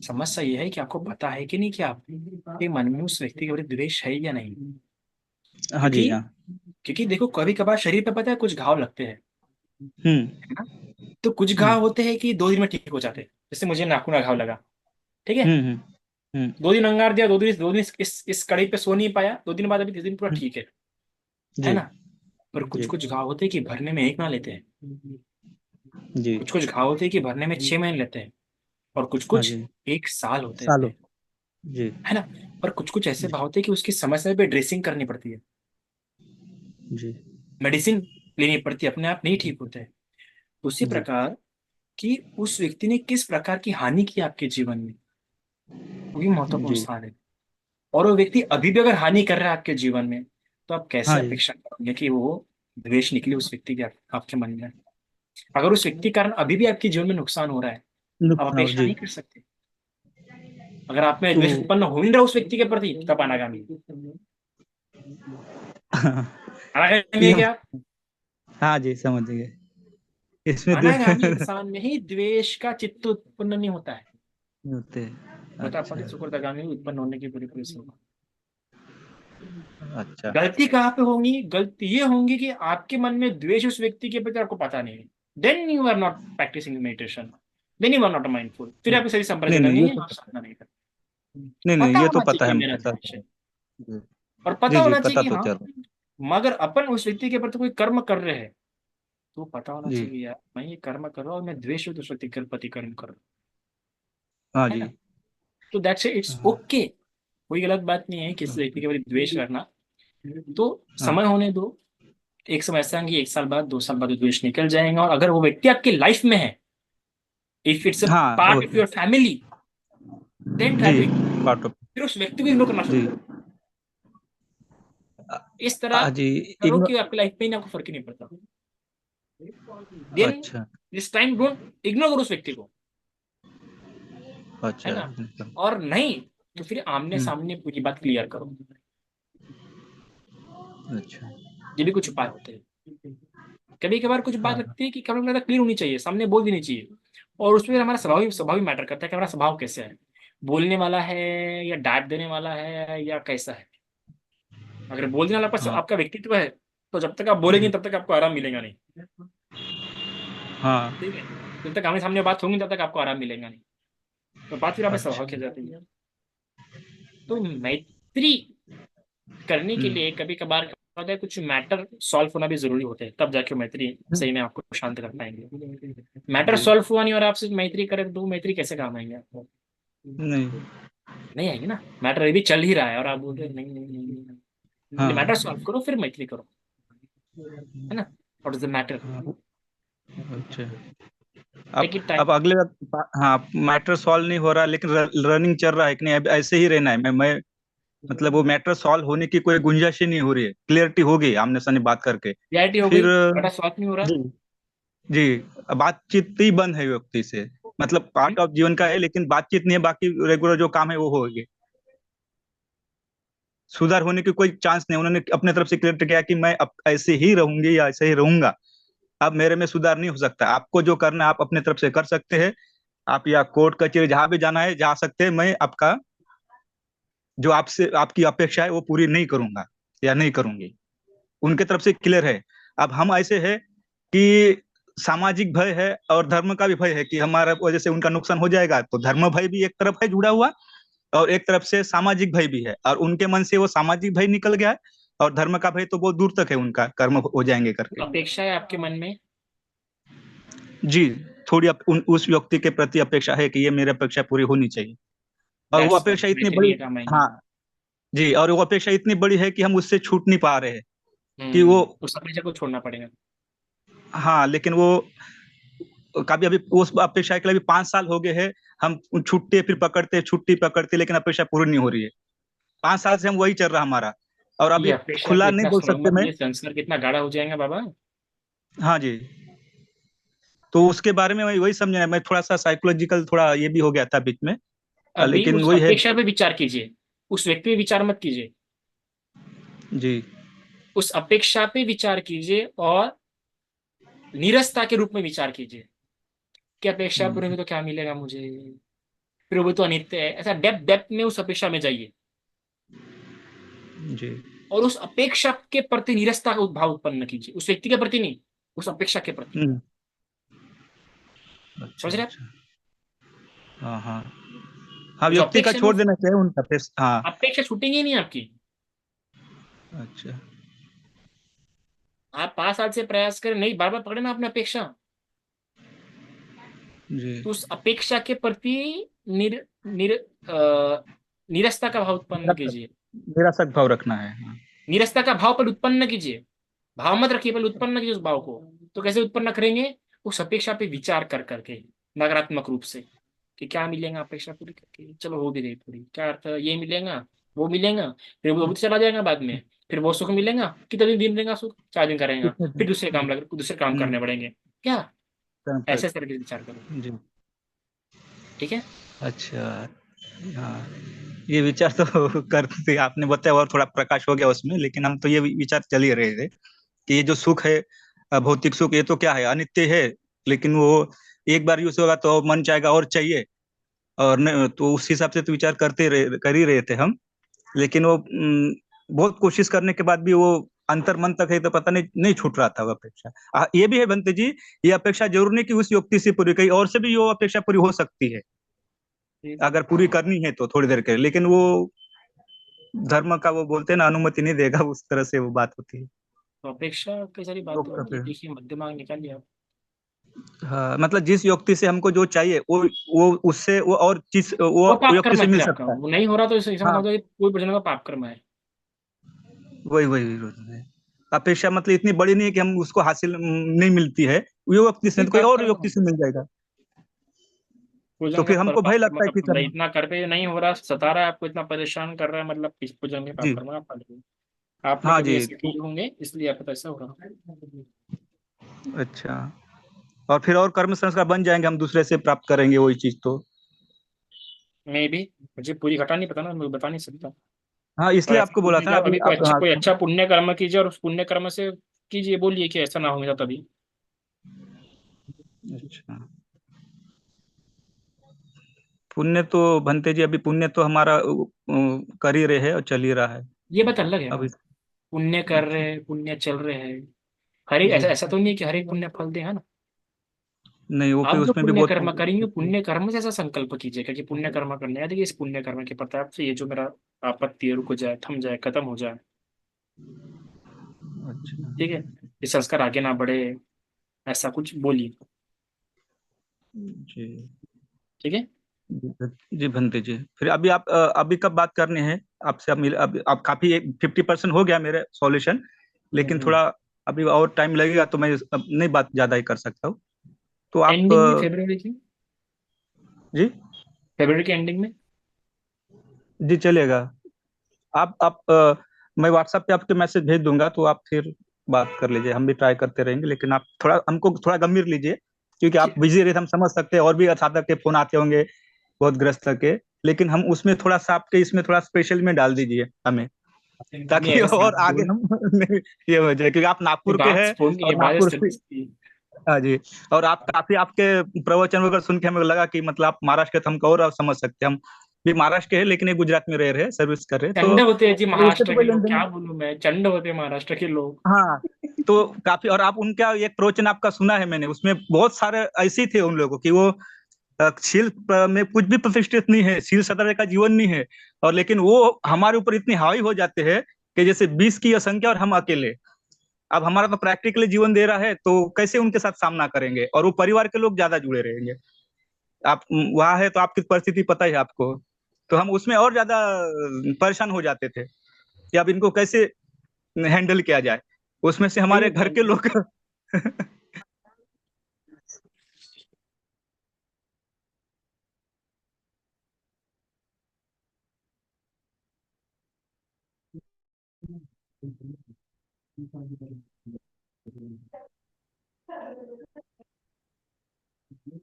[SPEAKER 2] समस्या ये है कि आपको पता है कि नहीं कि आपके मन में उस व्यक्ति के प्रति द्वेष है या नहीं।
[SPEAKER 5] हाँ जी।
[SPEAKER 2] क्योंकि
[SPEAKER 5] हाँ।
[SPEAKER 2] क्योंकि देखो, कभी कभार शरीर पे पता है कुछ घाव लगते हैं,
[SPEAKER 5] हम्म।
[SPEAKER 2] है ना। तो कुछ
[SPEAKER 5] हम्म।
[SPEAKER 2] घाव होते हैं कि 2 दिन में ठीक हो जाते हैं। जैसे मुझे नाखून का घाव लगा, ठीक है,
[SPEAKER 5] हम्म। हम्म। हम्म।
[SPEAKER 2] 2 दिन अंगार दिया, 2 दिन इस कड़ी पे सो नहीं पाया, 2 दिन बाद अभी 3 दिन पूरा
[SPEAKER 5] हम्म।
[SPEAKER 2] ठीक है
[SPEAKER 5] जी
[SPEAKER 2] ना। पर कुछ
[SPEAKER 5] जी
[SPEAKER 2] कुछ घाव होते हैं कि भरने में 1 महीना लेते हैं,
[SPEAKER 5] जी।
[SPEAKER 2] कुछ कुछ घाव होते हैं कि भरने में 6 महीने लेते हैं, और कुछ
[SPEAKER 5] हाँ
[SPEAKER 2] कुछ
[SPEAKER 5] जी।
[SPEAKER 2] 1 साल होते
[SPEAKER 5] सालों।
[SPEAKER 2] हैं,
[SPEAKER 5] जी
[SPEAKER 2] है ना। पर कुछ कुछ ऐसे
[SPEAKER 5] जी
[SPEAKER 2] भाव होते हैं कि उसकी समस्या पे ड्रेसिंग करनी पड़ती है,
[SPEAKER 5] जी
[SPEAKER 2] मेडिसिन लेनी पड़ती है, अपने आप नहीं ठीक होते हैं। उसी
[SPEAKER 5] जी
[SPEAKER 2] प्रकार कि उस व्यक्ति ने किस प्रकार की हानि की आपके जीवन में, वो भी महत्वपूर्ण
[SPEAKER 5] जी।
[SPEAKER 2] स्थान है। और वो व्यक्ति अभी भी अगर हानि कर रहा है आपके जीवन में, तो आप कैसे
[SPEAKER 5] हाँ जी।
[SPEAKER 2] अपेक्षा करोगे कि वो द्वेष निकले उस व्यक्ति के आपके मन में। अगर उस व्यक्ति के कारण अभी भी आपके जीवन में नुकसान हो रहा है, आप
[SPEAKER 5] नुकसान
[SPEAKER 2] अपेक्षा
[SPEAKER 5] जी।
[SPEAKER 2] नहीं कर सकते। अगर आप में
[SPEAKER 5] तो
[SPEAKER 2] द्वेष उत्पन्न हो ही नहीं रहा उस व्यक्ति के प्रति, तब अनागामी अनागामी है
[SPEAKER 5] यह।
[SPEAKER 2] क्या।
[SPEAKER 5] हाँ जी, समझ गए इसमें
[SPEAKER 2] अनागामी इंसान में ही द्वेष का चित्त उत्पन्न नहीं होता है,
[SPEAKER 5] होते हैं।
[SPEAKER 2] होता
[SPEAKER 5] अच्छा
[SPEAKER 2] परिसुकृतगामी उत्पन्न होने की पूरी पूरी संभावना।
[SPEAKER 5] अच्छा।
[SPEAKER 2] गलती कहाँ पे होंगी, गलती ये होंगी कि आपके मन में द्वेष उस व्यक्ति के प्रति आपको पता नहीं है। Then you are not practising meditation, then you are not mindful, फिर आपकी सही
[SPEAKER 5] नहीं
[SPEAKER 2] संप्रज्ञान
[SPEAKER 5] नहीं,
[SPEAKER 2] नहीं
[SPEAKER 5] ये
[SPEAKER 2] है,
[SPEAKER 5] तो
[SPEAKER 2] आप साधना नहीं करते।
[SPEAKER 5] नहीं नहीं,
[SPEAKER 2] पता
[SPEAKER 5] ये तो
[SPEAKER 2] होना
[SPEAKER 5] पता
[SPEAKER 2] चाहिए
[SPEAKER 5] है,
[SPEAKER 2] कि
[SPEAKER 5] मुझे
[SPEAKER 2] मेरा
[SPEAKER 5] पता
[SPEAKER 2] द्वेष है,
[SPEAKER 5] है।
[SPEAKER 2] और पता
[SPEAKER 5] जी जी,
[SPEAKER 2] होना चाहिए
[SPEAKER 5] पता
[SPEAKER 2] कि
[SPEAKER 5] तो
[SPEAKER 2] हाँ,
[SPEAKER 5] चलो।
[SPEAKER 2] मगर अपन उस व्यक्ति के प्रति कोई कर्म कर रहे हैं, तो पता होना
[SPEAKER 5] जी।
[SPEAKER 2] चाहिए यार, मैं ये कर्म कर रहा हूँ और मैं द्वेष उस व्यक्ति के प्रति कर्म कर रहा
[SPEAKER 5] हाँ
[SPEAKER 2] हूँ, है
[SPEAKER 5] जी।
[SPEAKER 2] ना। तो दैट्स इट्स
[SPEAKER 5] हाँ
[SPEAKER 2] ओके, कोई गलत बात नहीं है किसी व्यक्ति के प्रति द्वेष करना। तो
[SPEAKER 5] हाँ
[SPEAKER 2] समय होने दो, एक समय ऐसा है कि 1 साल बाद 2 साल बाद वो द्वेष निकल जाएगा। और अगर वो व्यक्ति आपकी लाइफ में है, इफ इट्स अ
[SPEAKER 5] हाँ,
[SPEAKER 2] part of your family, then try
[SPEAKER 5] जी।
[SPEAKER 2] To ignore,
[SPEAKER 5] part of.
[SPEAKER 2] फिर उस व्यक्ति को इग्नोर करना शुरू
[SPEAKER 5] जी।
[SPEAKER 2] करो। इस तरह
[SPEAKER 5] जी।
[SPEAKER 2] करो
[SPEAKER 5] इग्नो
[SPEAKER 2] कि आपकी लाइफ में ही आपको फर्क ही नहीं पड़ता। देन
[SPEAKER 5] अच्छा
[SPEAKER 2] दिस टाइम डोंट इग्नोर करो उस व्यक्ति को, है
[SPEAKER 5] अच्छा।
[SPEAKER 2] ना। और नहीं तो फिर आमने
[SPEAKER 5] हम्म।
[SPEAKER 2] सामने पूरी बात क्लियर करो।
[SPEAKER 5] अच्छा।
[SPEAKER 2] ये भी कुछ उपाय होते हैं। कभी कभार कुछ बात
[SPEAKER 5] हाँ
[SPEAKER 2] लगती है कि कभी कभार क्लियर होनी चाहिए, सामने बोल देनी चाहिए। और उसमें हमारा स्वभाव भी मैटर करता है कि हमारा स्वभाव कैसे है, बोलने वाला है या डांट देने वाला है या कैसा है। अगर बोलने वाला
[SPEAKER 5] हाँ
[SPEAKER 2] आपका व्यक्तित्व है तो जब तक आप बोलेंगे
[SPEAKER 5] जी,
[SPEAKER 2] तब तक आपको आराम मिलेगा नहीं।
[SPEAKER 5] हाँ
[SPEAKER 2] ठीक है, जब तक आमने सामने बात होंगी तब तक आपको आराम मिलेगा नहीं। तो बात फिर आप स्वभाव की
[SPEAKER 5] अच्छा।
[SPEAKER 2] आ जाती है। तो मैत्री करने के लिए कभी कभार क्या होता है, कुछ मैटर सॉल्व होना भी जरूरी होता है, तब जाके मैत्री सही में आपको शांत कर पाएंगे। मैटर
[SPEAKER 5] जी,
[SPEAKER 2] सॉल्व हुआ नहीं और आप सिर्फ मैत्री करें तो मैत्री कैसे काम आएंगे आपको?
[SPEAKER 5] नहीं,
[SPEAKER 2] नहीं आएंगे ना। मैटर अभी चल ही रहा है और आप बोल रहे हैं, नहीं नहीं नहीं, नहीं। मैटर
[SPEAKER 5] हाँ
[SPEAKER 2] सॉल्व करो फिर मैत्री करो, है ना। What is the matter?
[SPEAKER 5] हाँ, अच्छा।
[SPEAKER 2] Take it time.
[SPEAKER 5] अब अगले, हाँ, मैटर सॉल्व नहीं हो रहा लेकिन रनिंग चल रहा है कि नहीं, अब ऐसे ही रहना है। मैं मतलब वो मैटर सॉल्व होने की कोई गुंजाइश ही नहीं हो रही है, क्लियरिटी हो गई आमने सामने बात करके।
[SPEAKER 2] क्लैरिटी हो
[SPEAKER 5] फिर
[SPEAKER 2] गई, मैटर सॉल्व नहीं हो रहा।
[SPEAKER 5] जी, जी, अब बातचीत ही बंद है व्यक्ति से, मतलब पार्ट ऑफ जीवन का है लेकिन बातचीत नहीं है, बाकी रेगुलर जो काम है वो हो गए। सुधार होने की कोई चांस नहीं, उन्होंने अपने तरफ से क्लियर किया कि मैं अब ऐसे ही रहूंगी या ऐसे ही रहूंगा, अब मेरे में सुधार नहीं हो सकता। आपको जो करना है आप अपने तरफ से कर सकते हैं, आप या कोर्ट कचहरी जहां भी जाना है जा सकते हैं, मैं आपका जो आपसे आपकी अपेक्षा है वो पूरी नहीं करूंगा या नहीं करूंगी, उनके तरफ से क्लियर है। अब हम ऐसे है कि सामाजिक भय है और धर्म का भी भय है कि हमारा वजह से उनका नुकसान हो जाएगा, तो धर्म भय भी एक तरफ है जुड़ा हुआ, और एक तरफ से सामाजिक भय भी है, और उनके मन से वो सामाजिक भय निकल गया है, और धर्म का भय तो बहुत दूर तक है, उनका कर्म हो जाएंगे करके।
[SPEAKER 2] अपेक्षा है आपके मन में।
[SPEAKER 5] जी, थोड़ी उस व्यक्ति के प्रति अपेक्षा है कि ये मेरी अपेक्षा पूरी होनी चाहिए, और वो
[SPEAKER 2] दैट्स
[SPEAKER 5] अपेक्षा इतनी
[SPEAKER 2] मैत्री
[SPEAKER 5] बड़ी।
[SPEAKER 2] ये काम आएंगे।
[SPEAKER 5] हाँ जी, और वो अपेक्षा इतनी बड़ी है कि हम उससे छूट नहीं पा रहे हैं कि वो,
[SPEAKER 2] उस अपेक्षा को छोड़ना पड़ेगा।
[SPEAKER 5] हाँ, लेकिन वो कभी अभी उस अपेक्षा के लिए भी 5 साल हो गए हैं, हम छुट्टी फिर पकड़ते छुट्टी पकड़ते लेकिन अपेक्षा पूरी नहीं हो रही है। 5 साल से हम वही चल रहा हमारा, और
[SPEAKER 2] ये
[SPEAKER 5] अभी
[SPEAKER 2] अपेक्षा को
[SPEAKER 5] खुला नहीं
[SPEAKER 2] इतना
[SPEAKER 5] बोल
[SPEAKER 2] सुनो
[SPEAKER 5] सकते
[SPEAKER 2] मत,
[SPEAKER 5] मैं।
[SPEAKER 2] ये संस्कार कितना गाढ़ा हो जाएगा बाबा।
[SPEAKER 5] हाँ जी, तो उसके बारे में वही वही समझना है, मैं थोड़ा सा साइकोलॉजिकल थोड़ा ये भी हो गया था बीच में,
[SPEAKER 2] अभी
[SPEAKER 5] लेकिन
[SPEAKER 2] उस
[SPEAKER 5] वही है।
[SPEAKER 2] अपेक्षा पे विचार कीजिए, उस व्यक्ति पे विचार मत कीजिए।
[SPEAKER 5] जी,
[SPEAKER 2] उस अपेक्षा पे विचार कीजिए और निरस्ता के रूप में विचार कीजिए कि अपेक्षा पूरी हुई तो क्या मिलेगा मुझे, फिर वो तो अनित्य है। ऐसा डेप्थ डेप्थ में उस अपेक्षा में जाइए
[SPEAKER 5] जी,
[SPEAKER 2] और उस अपेक्षा के प्रति निरस्ता का भाव उत्पन्न कीजिए, उस व्यक्ति के प्रति नहीं, उस अपेक्षा के प्रति।
[SPEAKER 5] हम्म, अच्छा
[SPEAKER 2] समझ रहे आप?
[SPEAKER 5] अच्छा, हाँ हाँ, हाँ,
[SPEAKER 2] उस
[SPEAKER 5] व्यक्ति का
[SPEAKER 2] अपेक्षा में
[SPEAKER 5] छोड़ देना चाहिए उनका फेस, हाँ,
[SPEAKER 2] अपेक्षा छूटेंगी नहीं आपकी।
[SPEAKER 5] अच्छा,
[SPEAKER 2] आप 5 साल से प्रयास करें, नहीं बार बार पकड़े ना आपने अपेक्षा,
[SPEAKER 5] जी,
[SPEAKER 2] तो उस अपेक्षा के प्रति निर, निर, अ, निरस्ता का भाव उत्पन्न कीजिए।
[SPEAKER 5] निराशक भाव रखना है, हाँ।
[SPEAKER 2] निरस्ता का भाव पर उत्पन्न कीजिए, भाव मत रखिए, पहले उत्पन्न कीजिए उस भाव को। तो कैसे उत्पन्न करेंगे? उस अपेक्षा पे विचार कर करके नकारात्मक रूप से कि क्या मिलेगा अपेक्षा पूरी करके, चलो हो भी गई पूरी, क्या अर्थ है, ये मिलेगा वो मिलेगा, फिर वो भी चला जाएगा बाद में, फिर वो सुख मिलेगा, कितने दिन रहेगा सुख, 4 दिन का रहेगा,
[SPEAKER 5] कितने
[SPEAKER 2] फिर
[SPEAKER 5] दिन?
[SPEAKER 2] दूसरे काम करने पड़ेंगे क्या।
[SPEAKER 5] कर्म
[SPEAKER 2] ऐसे तरह के विचार करो।
[SPEAKER 5] जी,
[SPEAKER 2] ठीक है।
[SPEAKER 5] अच्छा, हाँ, ये विचार तो करते आपने बताया और थोड़ा प्रकाश हो गया उसमें, लेकिन हम तो ये विचार चल ही रहे थे कि ये जो सुख है, भौतिक सुख, ये तो क्या है, अनित्य है, लेकिन वो एक बार यूज होगा तो मन चाहेगा और चाहिए, और न, तो उस हिसाब से तो विचार कर ही रहे थे हम, लेकिन वो बहुत कोशिश करने के बाद भी वो अंतर मन तक है तो पता नहीं नहीं छूट रहा था वो अपेक्षा। ये भी है बनते जी, ये अपेक्षा जरूर नहीं कि उस व्यक्ति से पूरी, कहीं और से भी वो अपेक्षा पूरी हो सकती है, अगर पूरी करनी है तो थोड़ी देर के लिए, लेकिन वो धर्म का वो बोलते हैं ना, अनुमति नहीं देगा, उस तरह से वो बात होती है।
[SPEAKER 2] तो अपेक्षा कई सारी
[SPEAKER 5] तो
[SPEAKER 2] बातें होती है, देखिए मध्य मार्ग निकालिए आप।
[SPEAKER 5] हाँ, मतलब जिस व्यक्ति से हमको जो चाहिए वो उससे वो और चीज वो
[SPEAKER 2] वो पाप
[SPEAKER 5] व्यक्ति
[SPEAKER 2] कर्म
[SPEAKER 5] से
[SPEAKER 2] है
[SPEAKER 5] मिल
[SPEAKER 2] फिर आपका,
[SPEAKER 5] सकता है।
[SPEAKER 2] वो नहीं हो रहा तो इसका
[SPEAKER 5] हाँ,
[SPEAKER 2] मतलब है कि कोई प्रजनन का पाप कर्म है।
[SPEAKER 5] वही वही वही है। अपेक्षा मतलब इतनी बड़ी नहीं है कि हम उसको हासिल नहीं मिलती है, वो व्यक्ति से
[SPEAKER 2] कोई
[SPEAKER 5] नहीं तो कोई
[SPEAKER 2] पाप
[SPEAKER 5] और
[SPEAKER 2] कर्म है,
[SPEAKER 5] व्यक्ति से मिल जाएगा, तो
[SPEAKER 2] पूजन का
[SPEAKER 5] फिर हमको
[SPEAKER 2] पाप
[SPEAKER 5] भय
[SPEAKER 2] कर्म
[SPEAKER 5] लगता है
[SPEAKER 2] का
[SPEAKER 5] कि
[SPEAKER 2] फल है,
[SPEAKER 5] करना।
[SPEAKER 2] इतना करके नहीं हो रहा, सता रहा है आपको, इतना परेशान कर रहा है, मतलब इस पूजन के पाप
[SPEAKER 5] जी,
[SPEAKER 2] कर्म का फल है। आपने
[SPEAKER 5] हाँ
[SPEAKER 2] कभी
[SPEAKER 5] जी,
[SPEAKER 2] ऐसे किए होंगे इसलिए आपको ऐसा हो रहा है।
[SPEAKER 5] अच्छा, और फिर और कर्म संस्कार बन जाएंगे, हम दूसरे से प्राप्त करेंगे वही चीज तो।
[SPEAKER 2] मैं भी, मुझे पूरी घटा नहीं पता ना, मैं बता नहीं सकता।
[SPEAKER 5] हाँ,
[SPEAKER 2] और
[SPEAKER 5] इसलिए
[SPEAKER 2] ऐसा
[SPEAKER 5] आपको बोला था
[SPEAKER 2] कीजिए
[SPEAKER 5] ना
[SPEAKER 2] आप
[SPEAKER 5] अभी
[SPEAKER 2] अभी
[SPEAKER 5] आप, हाँ,
[SPEAKER 2] कोई अच्छा पुण्य कर्म कीजिए और उस पुण्य कर्म से कीजिए, बोलिए कि ऐसा ना हो मेरा तभी
[SPEAKER 5] अच्छा। पुण्य तो भंते जी अभी पुण्य तो हमारा कर ही रहे हैं और चल ही रहा है
[SPEAKER 2] ये बात अलग है ना,
[SPEAKER 5] अभी।
[SPEAKER 2] पुण्य कर रहे
[SPEAKER 5] अच्छा।
[SPEAKER 2] हैं, पुण्य चल रहे हैं। हर एक
[SPEAKER 5] जी।
[SPEAKER 2] ऐसा ऐसा तो नहीं है कि हर एक पुण्य फल दे, है ना।
[SPEAKER 5] नहीं, वो फिर
[SPEAKER 2] आप जो
[SPEAKER 5] उसमें भी
[SPEAKER 2] पुण्य
[SPEAKER 5] बहुत।
[SPEAKER 2] कर्म करेंगे, पुण्य कर्म से ऐसा संकल्प कीजिएगा कि पुण्य कर्म करने हैं, देखिए इस पुण्य कर्म के प्रताप से ये जो मेरा आपत्ति है रुक जाए, थम जाए, खत्म हो जाए।
[SPEAKER 5] अच्छा।
[SPEAKER 2] ठीक है, ये संस्कार आगे ना बढ़े, ऐसा कुछ बोलिए।
[SPEAKER 5] जी।
[SPEAKER 2] ठीक है।
[SPEAKER 5] जी भंते जी, फिर अभी आप अभी कब बात करने हैं आपसे? अब अब काफी 50% हो गया मेरे सॉल्यूशन, लेकिन थोड़ा अभी और टाइम लगेगा, तो मैं अब नहीं बात ज्यादा ही कर सकता हूँ। तो आप
[SPEAKER 2] एंडिंग में फेब्रुअरी की,
[SPEAKER 5] जी।
[SPEAKER 2] फेब्रुअरी के एंडिंग में।
[SPEAKER 5] जी चलेगा। आप मैं व्हाट्सएप पे आपके मैसेज भेज दूंगा, तो आप फिर बात कर लीजिए, हम भी ट्राई करते रहेंगे, लेकिन आप थोड़ा हमको थोड़ा गंभीर लीजिए, क्योंकि आप बिजी रहे, हम समझ सकते हैं, और भी साधक के फोन आते होंगे बहुत ग्रस्त के, लेकिन हम उसमें थोड़ा सा आपके इसमें थोड़ा स्पेशल में डाल दीजिए हमें,
[SPEAKER 2] नहीं,
[SPEAKER 5] ताकि
[SPEAKER 2] ऐसा
[SPEAKER 5] और आगे
[SPEAKER 2] बोल,
[SPEAKER 5] हम नहीं, ये हो जाए, क्योंकि आप नागपुर के
[SPEAKER 2] बात
[SPEAKER 5] हैं,
[SPEAKER 2] फोन की, ये
[SPEAKER 5] और
[SPEAKER 2] बात
[SPEAKER 5] नागपुर से।
[SPEAKER 2] सर्विस की।
[SPEAKER 5] हाँ जी। और आप काफी आपके प्रवचन वगैरह सुन के हमें लगा कि मतलब आप महाराष्ट्र के, तो हमको और समझ सकते हैं, हम भी महाराष्ट्र के हैं, लेकिन ये गुजरात में रह रहे हैं, सर्विस कर रहे हैं, तो
[SPEAKER 2] चंड होते हैं जी
[SPEAKER 5] उससे तो
[SPEAKER 2] महाराष्ट्र के
[SPEAKER 5] कोई लेन
[SPEAKER 2] लोग,
[SPEAKER 5] देन
[SPEAKER 2] क्या
[SPEAKER 5] नहीं।
[SPEAKER 2] बोलूं मैं, चंड होते हैं महाराष्ट्र के लोग।
[SPEAKER 5] हाँ। तो काफी, और आप उनका एक प्रवचन आपका सुना है मैंने, उसमें बहुत सारे ऐसे थे उन लोगों की, वो शील में कुछ भी प्रतिष्ठित नहीं है, शील सदा का जीवन नहीं है, और लेकिन वो हमारे ऊपर इतनी हावी हो जाते हैं कि जैसे 20 की संख्या और हम अकेले। अब हमारा तो प्रैक्टिकली जीवन दे रहा है, तो कैसे उनके साथ सामना करेंगे, और वो परिवार के लोग ज्यादा जुड़े रहेंगे। आप वहां है तो आपकी परिस्थिति पता है आपको, तो हम उसमें और ज्यादा परेशान हो जाते थे कि अब इनको कैसे हैंडल किया जाए, उसमें से
[SPEAKER 2] सही
[SPEAKER 5] हमारे
[SPEAKER 2] होता
[SPEAKER 5] घर
[SPEAKER 2] है।
[SPEAKER 5] के लोग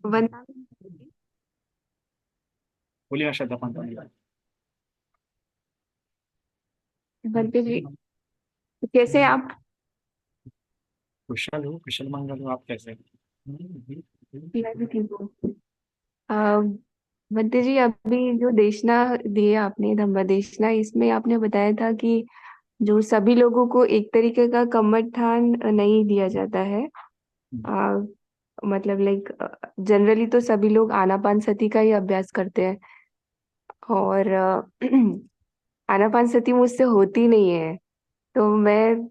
[SPEAKER 3] वंदना
[SPEAKER 2] बोलिए ना श्रद्धा पांडे।
[SPEAKER 3] वंदना जी, कैसे हैं आप?
[SPEAKER 2] कुशल हो, कुशल मंगल हो, आप कैसे
[SPEAKER 3] मैं भी ठीक हूँ। अ, वंदना जी, अभी जो देशना दिया आपने, धम्मदेशना, इसमें आपने बताया था कि जो सभी लोगों को एक तरीके का कमरस्थान नहीं दिया जाता है। अ, मतलब लाइक जनरली तो सभी लोग आनापानसति का ही अभ्यास करते हैं, और आनापानसति मुझसे होती नहीं है। तो मैं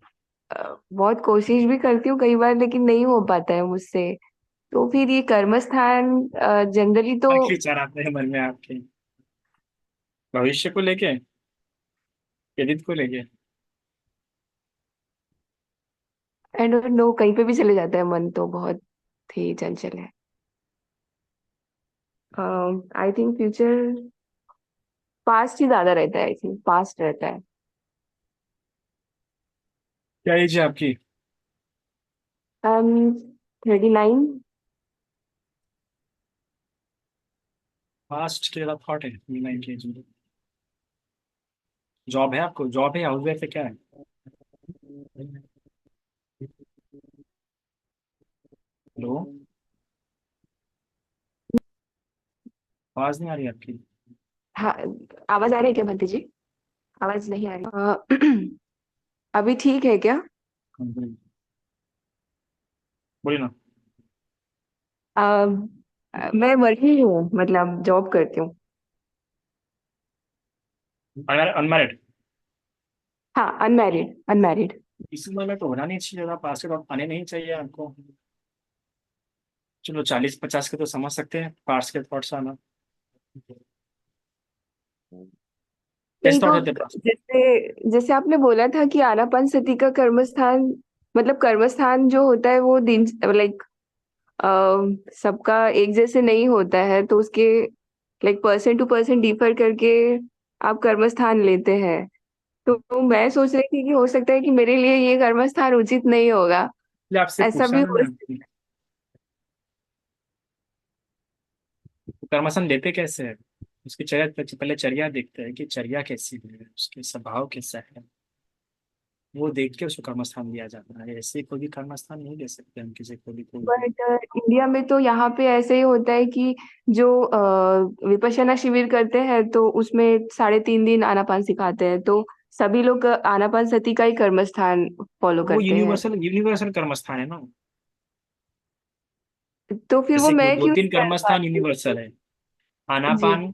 [SPEAKER 3] बहुत कोशिश भी करती हूँ कई बार, लेकिन नहीं हो पाता है मुझसे। तो फिर ये कर्मस्थान जनरली तो,
[SPEAKER 2] क्या विचार आते हैं मन में आपके, भविष्य को लेके, पीड़ित को लेके?
[SPEAKER 3] आई डोंट नो, कहीं पे भी चले जाता है मन, तो बहुत ही चंचल है। आई थिंक फ्यूचर, पास्ट ही ज्यादा रहता है, आई थिंक पास्ट रहता है।
[SPEAKER 2] क्या एज है आपकी?
[SPEAKER 3] 39।
[SPEAKER 2] पास्ट तेरा थॉट है 29 में। जॉब है आपको, जॉब है, हाउस वाइफ है, क्या है? हेलो, आवाज नहीं आ रही आपकी।
[SPEAKER 3] हाँ, आवाज आ रही है क्या भंती जी? आवाज नहीं आ रही। अभी ठीक है क्या?
[SPEAKER 2] बोलिए ना।
[SPEAKER 3] मैं वर्किंग हूँ, मतलब जॉब करती हूँ।
[SPEAKER 2] अनमैरिड?
[SPEAKER 3] हाँ, अनमैरिड, अनमैरिड।
[SPEAKER 2] इस उम्र में तो होना नहीं चाहिए था, पास के आने नहीं चाहिए आपको। चलो 40-50 के तो समझ सकते हैं पार्ट्स के थॉट्स आना। कैसे
[SPEAKER 3] नहीं
[SPEAKER 2] थॉट
[SPEAKER 3] तो,
[SPEAKER 2] होते पास?
[SPEAKER 3] जैसे जैसे आपने बोला था कि आनापान सति का कर्मस्थान, मतलब कर्मस्थान जो होता है वो दिन, लाइक सबका एक जैसे नहीं होता है, तो उसके like person to person differ करके आप कर्मस्थान लेते हैं। तो मैं सोच रही थी कि हो सकता है कि मेरे लिए ये कर्मस्थान उचित नहीं होगा।
[SPEAKER 2] इसलिए आपसे
[SPEAKER 3] ऐसा
[SPEAKER 2] पूछा
[SPEAKER 3] भी
[SPEAKER 2] ना
[SPEAKER 3] हो।
[SPEAKER 2] मैं, कर्मसन लेते कैसे है, उसकी चर्या, पहले चर्या देखते हैं कि चर्या कैसी है, उसके स्वभाव कैसा है। वो देख के उसको कर्मस्थान दिया जाता है। ऐसे कोई भी कर्मस्थान नहीं दे सकते हम किसी को भी कोई भी।
[SPEAKER 3] बट इंडिया में तो यहाँ पे ऐसे ही होता है कि जो विपश्यना शिविर करते हैं तो उसमें 3.5 दिन आनापान सिखाते हैं, तो सभी लोग आनापान सती का ही कर्मस्थान फॉलो
[SPEAKER 2] वो
[SPEAKER 3] करते हैं।
[SPEAKER 2] यूनिवर्सल यूनिवर्सल कर्मस्थान है ना।
[SPEAKER 3] तो फिर वो
[SPEAKER 2] जैसे कि वो
[SPEAKER 3] मैं
[SPEAKER 2] दो
[SPEAKER 3] क्यों
[SPEAKER 2] तीन
[SPEAKER 3] नहीं कर
[SPEAKER 2] कर्मस्थान
[SPEAKER 3] पाती?
[SPEAKER 2] यूनिवर्सल है।
[SPEAKER 3] जी।
[SPEAKER 2] आनापान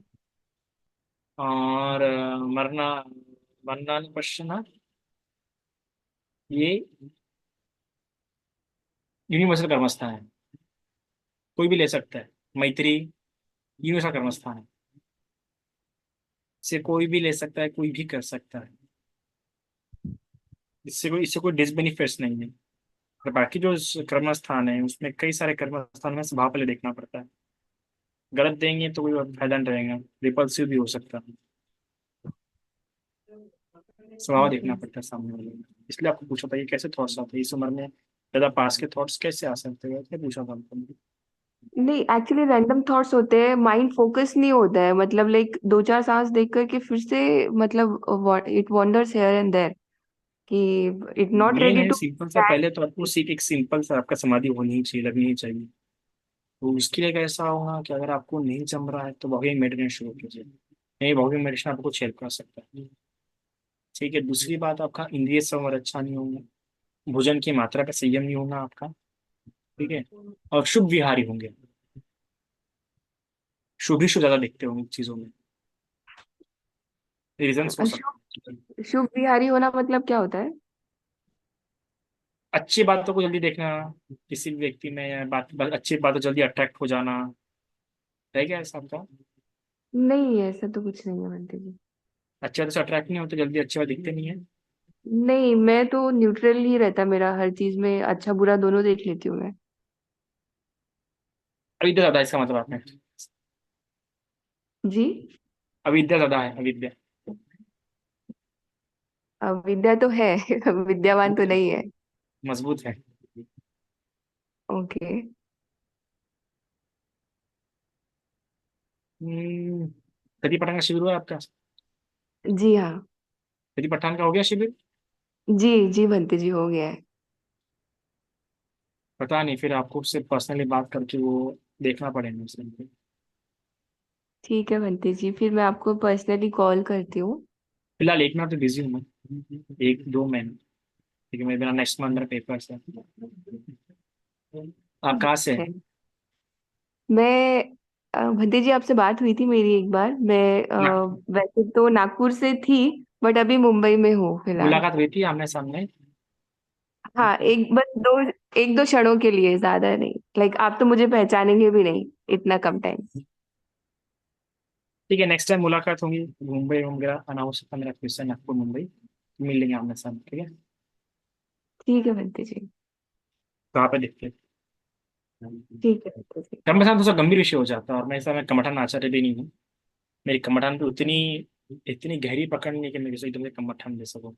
[SPEAKER 2] और मरना, मरना पश्चात, ये यूनिवर्सल कर्मस्थान है, कोई भी ले सकता है। मैत्री यूनिवर्सल कर्मस्थान है, इसे कोई भी ले सकता है, कोई भी कर सकता है। इससे कोई डिसबेनिफिट्स नहीं है। और बाकी जो कर्मस्थान है उसमें कई सारे कर्मस्थान में स्वभाव पहले देखना पड़ता है। गलत देंगे तो कोई फायदा नहीं रहेगा, रिपल्सिव भी हो सकता है। स्वभाव
[SPEAKER 3] ओके।
[SPEAKER 2] देखना पड़ता है सामने वाले का। इसलिए आपको पूछा था ये कैसे थॉट्स आते हैं इस उम्र में, ज्यादा पास के थॉट्स कैसे आ सकते हैं, क्या पूछा था आपको।
[SPEAKER 3] नहीं, एक्चुअली रैंडम थॉट्स होते हैं, माइंड फोकस नहीं होता है, मतलब लाइक 2-4 सांस देख करके फिर से मतलब it wanders here and there, कि इट नॉट
[SPEAKER 2] मेन
[SPEAKER 3] रेडी
[SPEAKER 2] है
[SPEAKER 3] टू।
[SPEAKER 2] सिंपल सा, पहले तो आपको सीख एक सिंपल सा आपका समाधि होनी ही चाहिए, लगनी ही चाहिए। तो उसके लिए कैसा होगा कि अगर आपको नहीं जम रहा है तो वॉकिंग मेडिटेशन शुरू कीजिए। नहीं, वॉकिंग मेडिटेशन आपको कुछ हेल्प कर सकता है। ठीक है, दूसरी बात, आपका इंद्रिय संवर अच्छा नहीं होगा, भोजन की मात्रा का संयम नहीं होगा आपका। ठीक है, और शुभ विहारी होंगे, शुभ ही शुभ ज्यादा देखते होंगे चीजों में। रीजन हो सकते हैं।
[SPEAKER 3] शुभ शुभ विहारी होना मतलब क्या होता है?
[SPEAKER 2] अच्छी बातों को जल्दी देखना, किसी भी व्यक्ति में, या अच्छी बातों जल्दी अट्रैक्ट हो जाना, है क्या ऐसा आपका।
[SPEAKER 3] नहीं, ऐसा तो कुछ नहीं है बनते जी।
[SPEAKER 2] अच्छी बातों से अट्रैक्ट नहीं होते, जल्दी अच्छी बात दिखते नहीं है।
[SPEAKER 3] नहीं, मैं तो न्यूट्रल ही रहता, मेरा हर चीज में अच्छा बुरा दोनों देख लेती हूँ मैं।
[SPEAKER 2] अविद्या ज्यादा है इसका मतलब आपने।
[SPEAKER 3] जी।
[SPEAKER 2] अविद्या ज्यादा है, अविद्या।
[SPEAKER 3] विद्या तो है विद्यावान तो नहीं है।
[SPEAKER 2] मजबूत है।
[SPEAKER 3] ओके।
[SPEAKER 2] हम्म, सती पठान का शिविर हुआ आपका।
[SPEAKER 3] जी हाँ।
[SPEAKER 2] सती पठान का हो गया शिविर।
[SPEAKER 3] जी जी बनते जी, हो गया है।
[SPEAKER 2] पता नहीं, फिर आपको उससे पर्सनली बात करके वो देखना पड़ेगा उससे।
[SPEAKER 3] ठीक है बनते जी, फिर मैं आपको पर्सनली कॉल करती हूँ।
[SPEAKER 2] फिलहाल एक महीना तो बिजी हूँ मैं, 1-2 महीने। ठीक है, मेरे बिना नेक्स्ट मंथ मेरा पेपर है। आप कहाँ से
[SPEAKER 3] ठीक
[SPEAKER 2] हैं?
[SPEAKER 3] है। मैं भंते जी, आपसे बात हुई थी मेरी एक बार, मैं
[SPEAKER 2] ना,
[SPEAKER 3] वैसे तो नागपुर से थी, बट अभी मुंबई में हूँ फिलहाल।
[SPEAKER 2] मुलाकात हुई थी आमने सामने।
[SPEAKER 3] हाँ, एक दो क्षणों के लिए, ज्यादा नहीं, लाइक आप तो मुझे पहचानेंगे भी नहीं, इतना कम टाइम।
[SPEAKER 2] ठीक है, नेक्स्ट टाइम मुलाकात होगी, मुंबई वगैरह आना हो सकता है मेरा फिर से, नागपुर मुंबई मिल लेंगे आमने सामने। ठीक है,
[SPEAKER 3] ठीक है बनते जी।
[SPEAKER 2] कहाँ पे दिखते हैं।
[SPEAKER 3] ठीक है बनते जी।
[SPEAKER 2] मेरे साथ थोड़ा गंभीर विषय हो जाता है, और मैं कमठान आचार्य भी नहीं हूँ। मेरी कमठान पे उतनी इतनी गहरी पकड़ नहीं है कि मेरे से एकदम से कमठान दे सकूँ।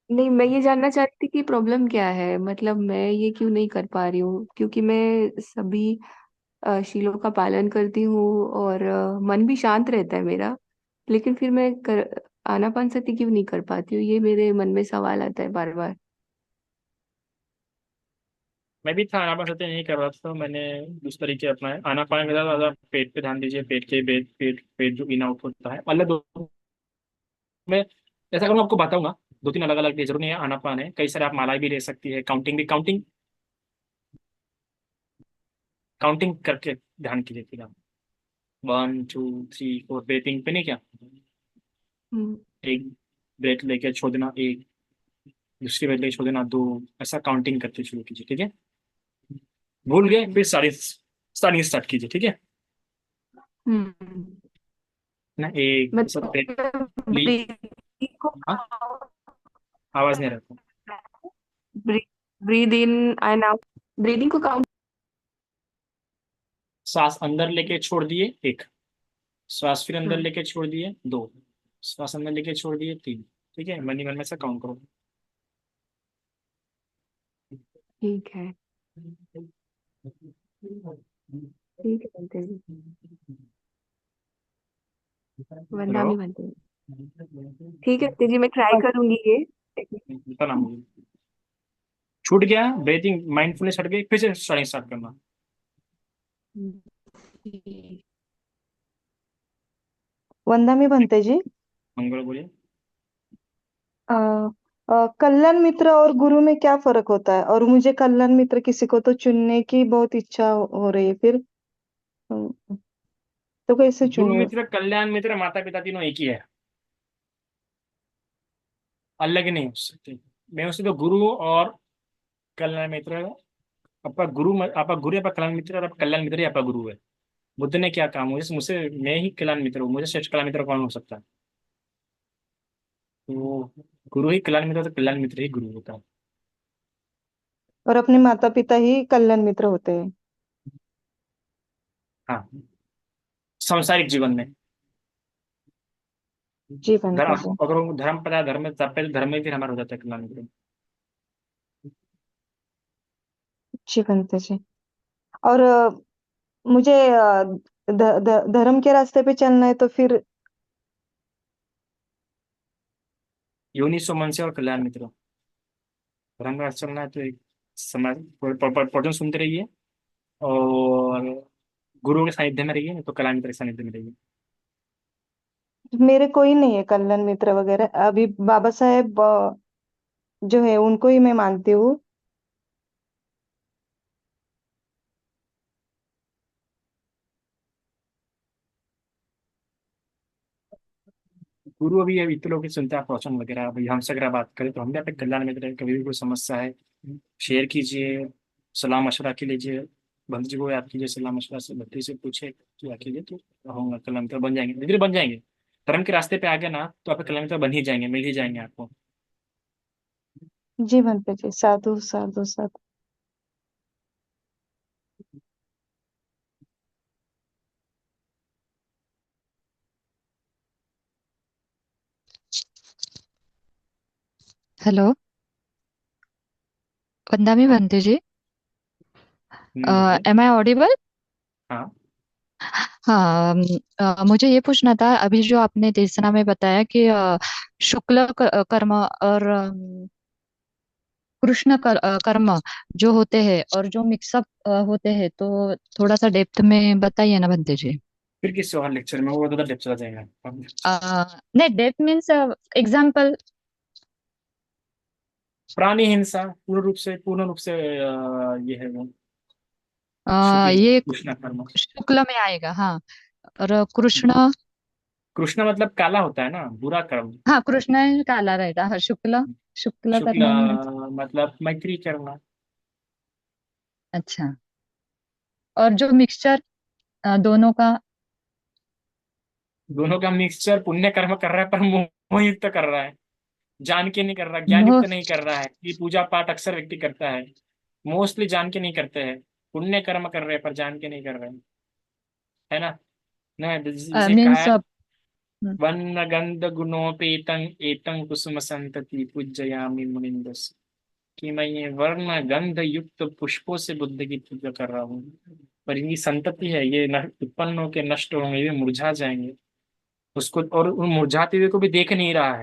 [SPEAKER 3] नहीं, मैं ये जानना चाहती थी कि प्रॉब्लम क्या है, मतलब मैं ये क्यों नहीं कर पा रही हूँ, क्योंकि मैं सभी शीलों का पालन करती हूँ और मन भी शांत रहता है मेरा, लेकिन फिर आनापान सती क्यों नहीं कर पाती हूँ, ये मेरे मन में सवाल आता है बार बार।
[SPEAKER 2] मैं भी था आनापान सत्य नहीं कर रहा था, तो मैंने उस तरीके अपनाए। आनापान के साथ ज़्यादा पेट पे ध्यान दीजिए, पेट के पेट पेट जो इन आउट होता है, मतलब दो में ऐसा करूँ आपको बताऊंगा। 2-3 अलग अलग जरूर नहीं है, आनापान है कई सारे, आप मालाएं भी ले सकती है, काउंटिंग भी, काउंटिंग काउंटिंग करके ध्यान कीजिए। फिर आप 1 2 3 4 ब्रीथिंग पे नहीं क्या,
[SPEAKER 3] हम्म।
[SPEAKER 2] एक ब्रेथ लेके छोड़ देना, एक दूसरी ब्रेथ लेके छोड़ देना, दो, ऐसा काउंटिंग करते शुरू कीजिए। ठीक है, भूल गए फिर स्टार्टिंग स्टार्ट कीजिए। ठीक है
[SPEAKER 3] हम्म।
[SPEAKER 2] ना, एक सब ब्रेथ
[SPEAKER 3] मतलब
[SPEAKER 2] ली।
[SPEAKER 3] ब्रीदिंग को
[SPEAKER 2] हाँ, आवाज नहीं रहता।
[SPEAKER 3] Breathe in and out, breathing को काउंट।
[SPEAKER 2] सांस अंदर लेके छोड़ दिए, एक, श्वास फिर अंदर लेके छोड़ दिए, दो, श्वास अंदर लेके छोड़ दिए, तीन। ठीक है, मन ही मन में से काउंट करो।
[SPEAKER 3] ठीक है। ठीक है बनते जी।
[SPEAKER 2] हेलो,
[SPEAKER 3] वंदना भी बनते जी। ठीक है बंटी जी, मैं ट्राई करूंगी ये technique।
[SPEAKER 2] पता ना मुझे छूट गया, ब्रीथिंग माइंडफुलनेस हट गई, फिर से स्टार्टिंग स्टार्ट करना।
[SPEAKER 3] जी।
[SPEAKER 6] वंदा मी बनते जी।
[SPEAKER 2] मंगल बोलिए।
[SPEAKER 6] अ, कल्याण मित्र और गुरु में क्या फर्क होता है? और मुझे कल्याण मित्र किसी को तो चुनने की बहुत इच्छा हो रही है, फिर तो कैसे
[SPEAKER 2] गुरु
[SPEAKER 6] चुने?
[SPEAKER 2] मित्र, कल्याण मित्र, माता पिता तीनों एक ही है, अलग नहीं हो सकते। मैं उससे तो गुरु और कल्याण मित्र, आपका गुरु आपका गुरु आपका कल्याण मित्र, और आपका कल्याण मित्र ही आपका गुरु है। बुद्ध ने क्या कहा, मुझे मुझसे मैं ही कल्याण मित्र हूँ, मुझे श्रेष्ठ कल्याण मित्र कौन हो सकता है? तो गुरु ही कल्याण मित्र, तो कल्याण मित्र ही गुरु होता है।
[SPEAKER 6] और अपने माता पिता ही कल्याण मित्र होते हैं?
[SPEAKER 2] हाँ, सांसारिक जीवन में।
[SPEAKER 6] जी बनते
[SPEAKER 2] धर्म,
[SPEAKER 6] जी।
[SPEAKER 2] अगर वो धर्म पता है, धर्म में तब पहले धर्म में फिर हमारा हो जाता है कल्याण मित्र।
[SPEAKER 6] जी बनते जी। और मुझे धर्म के रास्ते पे चलना है तो फिर?
[SPEAKER 2] योनि सो मन से और कल्याण मित्र, धर्म का चलना है तो एक समाज प्रवचन सुनते रहिए, और गुरु के सानिध्य में रहिए, तो कल्याण मित्र के सानिध्य में रहिए।
[SPEAKER 6] मेरे कोई नहीं है कल्याण मित्र वगैरह अभी। बाबा साहेब जो है उनको ही मैं मानती हूँ।
[SPEAKER 2] गुरु अभी अभी इतने लोग की सुनते हैं, आप प्रवचन वगैरह, अभी हमसे अगर आप बात करें तो हम भी आपके कल्याण मित्र हैं। कभी भी कोई समस्या है शेयर कीजिए, सलाह मशवरा के लीजिए, बंधु जी को याद कीजिए, सलाह मशवरा से भक्ति से पूछे क्या कीजिए, तो होगा कल्याण मित्र बन जाएंगे, धीरे धीरे बन जाएंगे। धर्म के रास्ते पे आ गए ना तो आपके कल्याण मित्र बन ही जाएंगे, मिल ही जाएंगे आपको।
[SPEAKER 6] जी बनते जी, साधु साधु साधु।
[SPEAKER 7] हेलो, वंदामी बनते जी।
[SPEAKER 2] बोलिए।
[SPEAKER 7] Am I audible?
[SPEAKER 2] हाँ।
[SPEAKER 7] हाँ, मुझे ये पूछना था, अभी जो आपने देशना में बताया कि शुक्ल कर्म और कृष्ण कर्म जो होते हैं और जो मिक्सअप होते हैं, तो थोड़ा सा डेप्थ में बताइए ना बनते जी।
[SPEAKER 2] फिर किसी और लेक्चर में वो ज़्यादा डेप्थ चला जाएगा।
[SPEAKER 7] नहीं, डेप्थ मीन्स एग्जाम्पल।
[SPEAKER 2] प्राणी हिंसा पूर्ण रूप से ये है वो शुक्ल
[SPEAKER 7] ये
[SPEAKER 2] कृष्ण कर्म।
[SPEAKER 7] शुक्ल में आएगा, हाँ। और कृष्ण?
[SPEAKER 2] कृष्ण मतलब काला होता है ना, बुरा कर्म।
[SPEAKER 7] हाँ, कृष्ण काला रहेगा, हाँ। शुक्ल, शुक्ल
[SPEAKER 2] शुक्ल
[SPEAKER 7] कर्म में?
[SPEAKER 2] मतलब मैत्री करना।
[SPEAKER 7] अच्छा। और जो मिक्सचर दोनों का?
[SPEAKER 2] दोनों का मिक्सचर पुण्य कर्म कर रहा है पर मोह युक्त कर रहा है, जान के नहीं कर रहा, ज्ञान युक्त
[SPEAKER 7] मोह?
[SPEAKER 2] नहीं कर रहा है। ये पूजा पाठ अक्सर व्यक्ति करता है, मोस्टली जान के नहीं करते हैं। पुण्य कर्म कर रहे हैं पर जान के नहीं कर रहे हैं, है ना। ना जैसे कहा
[SPEAKER 7] मीन्स?
[SPEAKER 2] है, वन्न गंध गुणोपेतं एतं कुसुम संतति पूजयामि मुनिंदस, कि मैं ये वर्ण गंध युक्त पुष्पों से बुद्ध की पूजा कर रहा हूँ, पर इनकी संतति है, ये उत्पन्न होकर नष्ट होंगे, ये मुरझा जाएंगे। उसको और उन मुरझाते हुए को भी देख नहीं रहा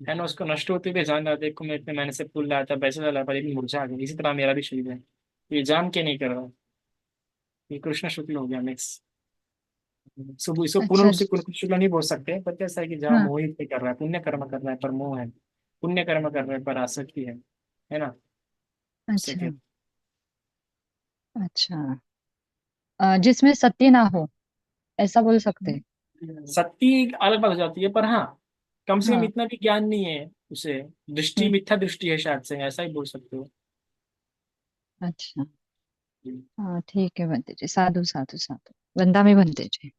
[SPEAKER 2] है ना, उसको नष्ट होते हुए जान रहा है, देखो मैं इतने महीने से फूल लाया था, पैसे डाला, पर ये भी मुरझा गया। इसी तरह मेरा भी शरीर है, ये जान के नहीं कर रहा। ये कृष्ण शुक्ल हो गया मिक्स। सुबह इसको पूर्ण
[SPEAKER 7] अच्छा
[SPEAKER 2] रूप से कृष्ण शुक्ल नहीं बोल सकते, पर कैसा है कि जहाँ
[SPEAKER 7] हाँ।
[SPEAKER 2] मोहित पे कर रहा है, पुण्य कर्म कर रहा है पर मोह है, पुण्य कर्म कर रहा है पर आसक्ति है ना। उससे
[SPEAKER 7] अच्छा।
[SPEAKER 2] क्या,
[SPEAKER 7] अच्छा, जिसमें सत्य ना हो, ऐसा बोल सकते हैं?
[SPEAKER 2] सत्य अलग बात हो जाती है, पर हाँ, कम से कम
[SPEAKER 7] हाँ।
[SPEAKER 2] इतना भी ज्ञान नहीं है उसे, दृष्टि
[SPEAKER 7] हम्म,
[SPEAKER 2] मिथ्या दृष्टि है शायद से, ऐसा ही बोल सकते हो।
[SPEAKER 7] अच्छा। हाँ ठीक है बनते जी, साधु साधु साधु। वंदा में बनते जी।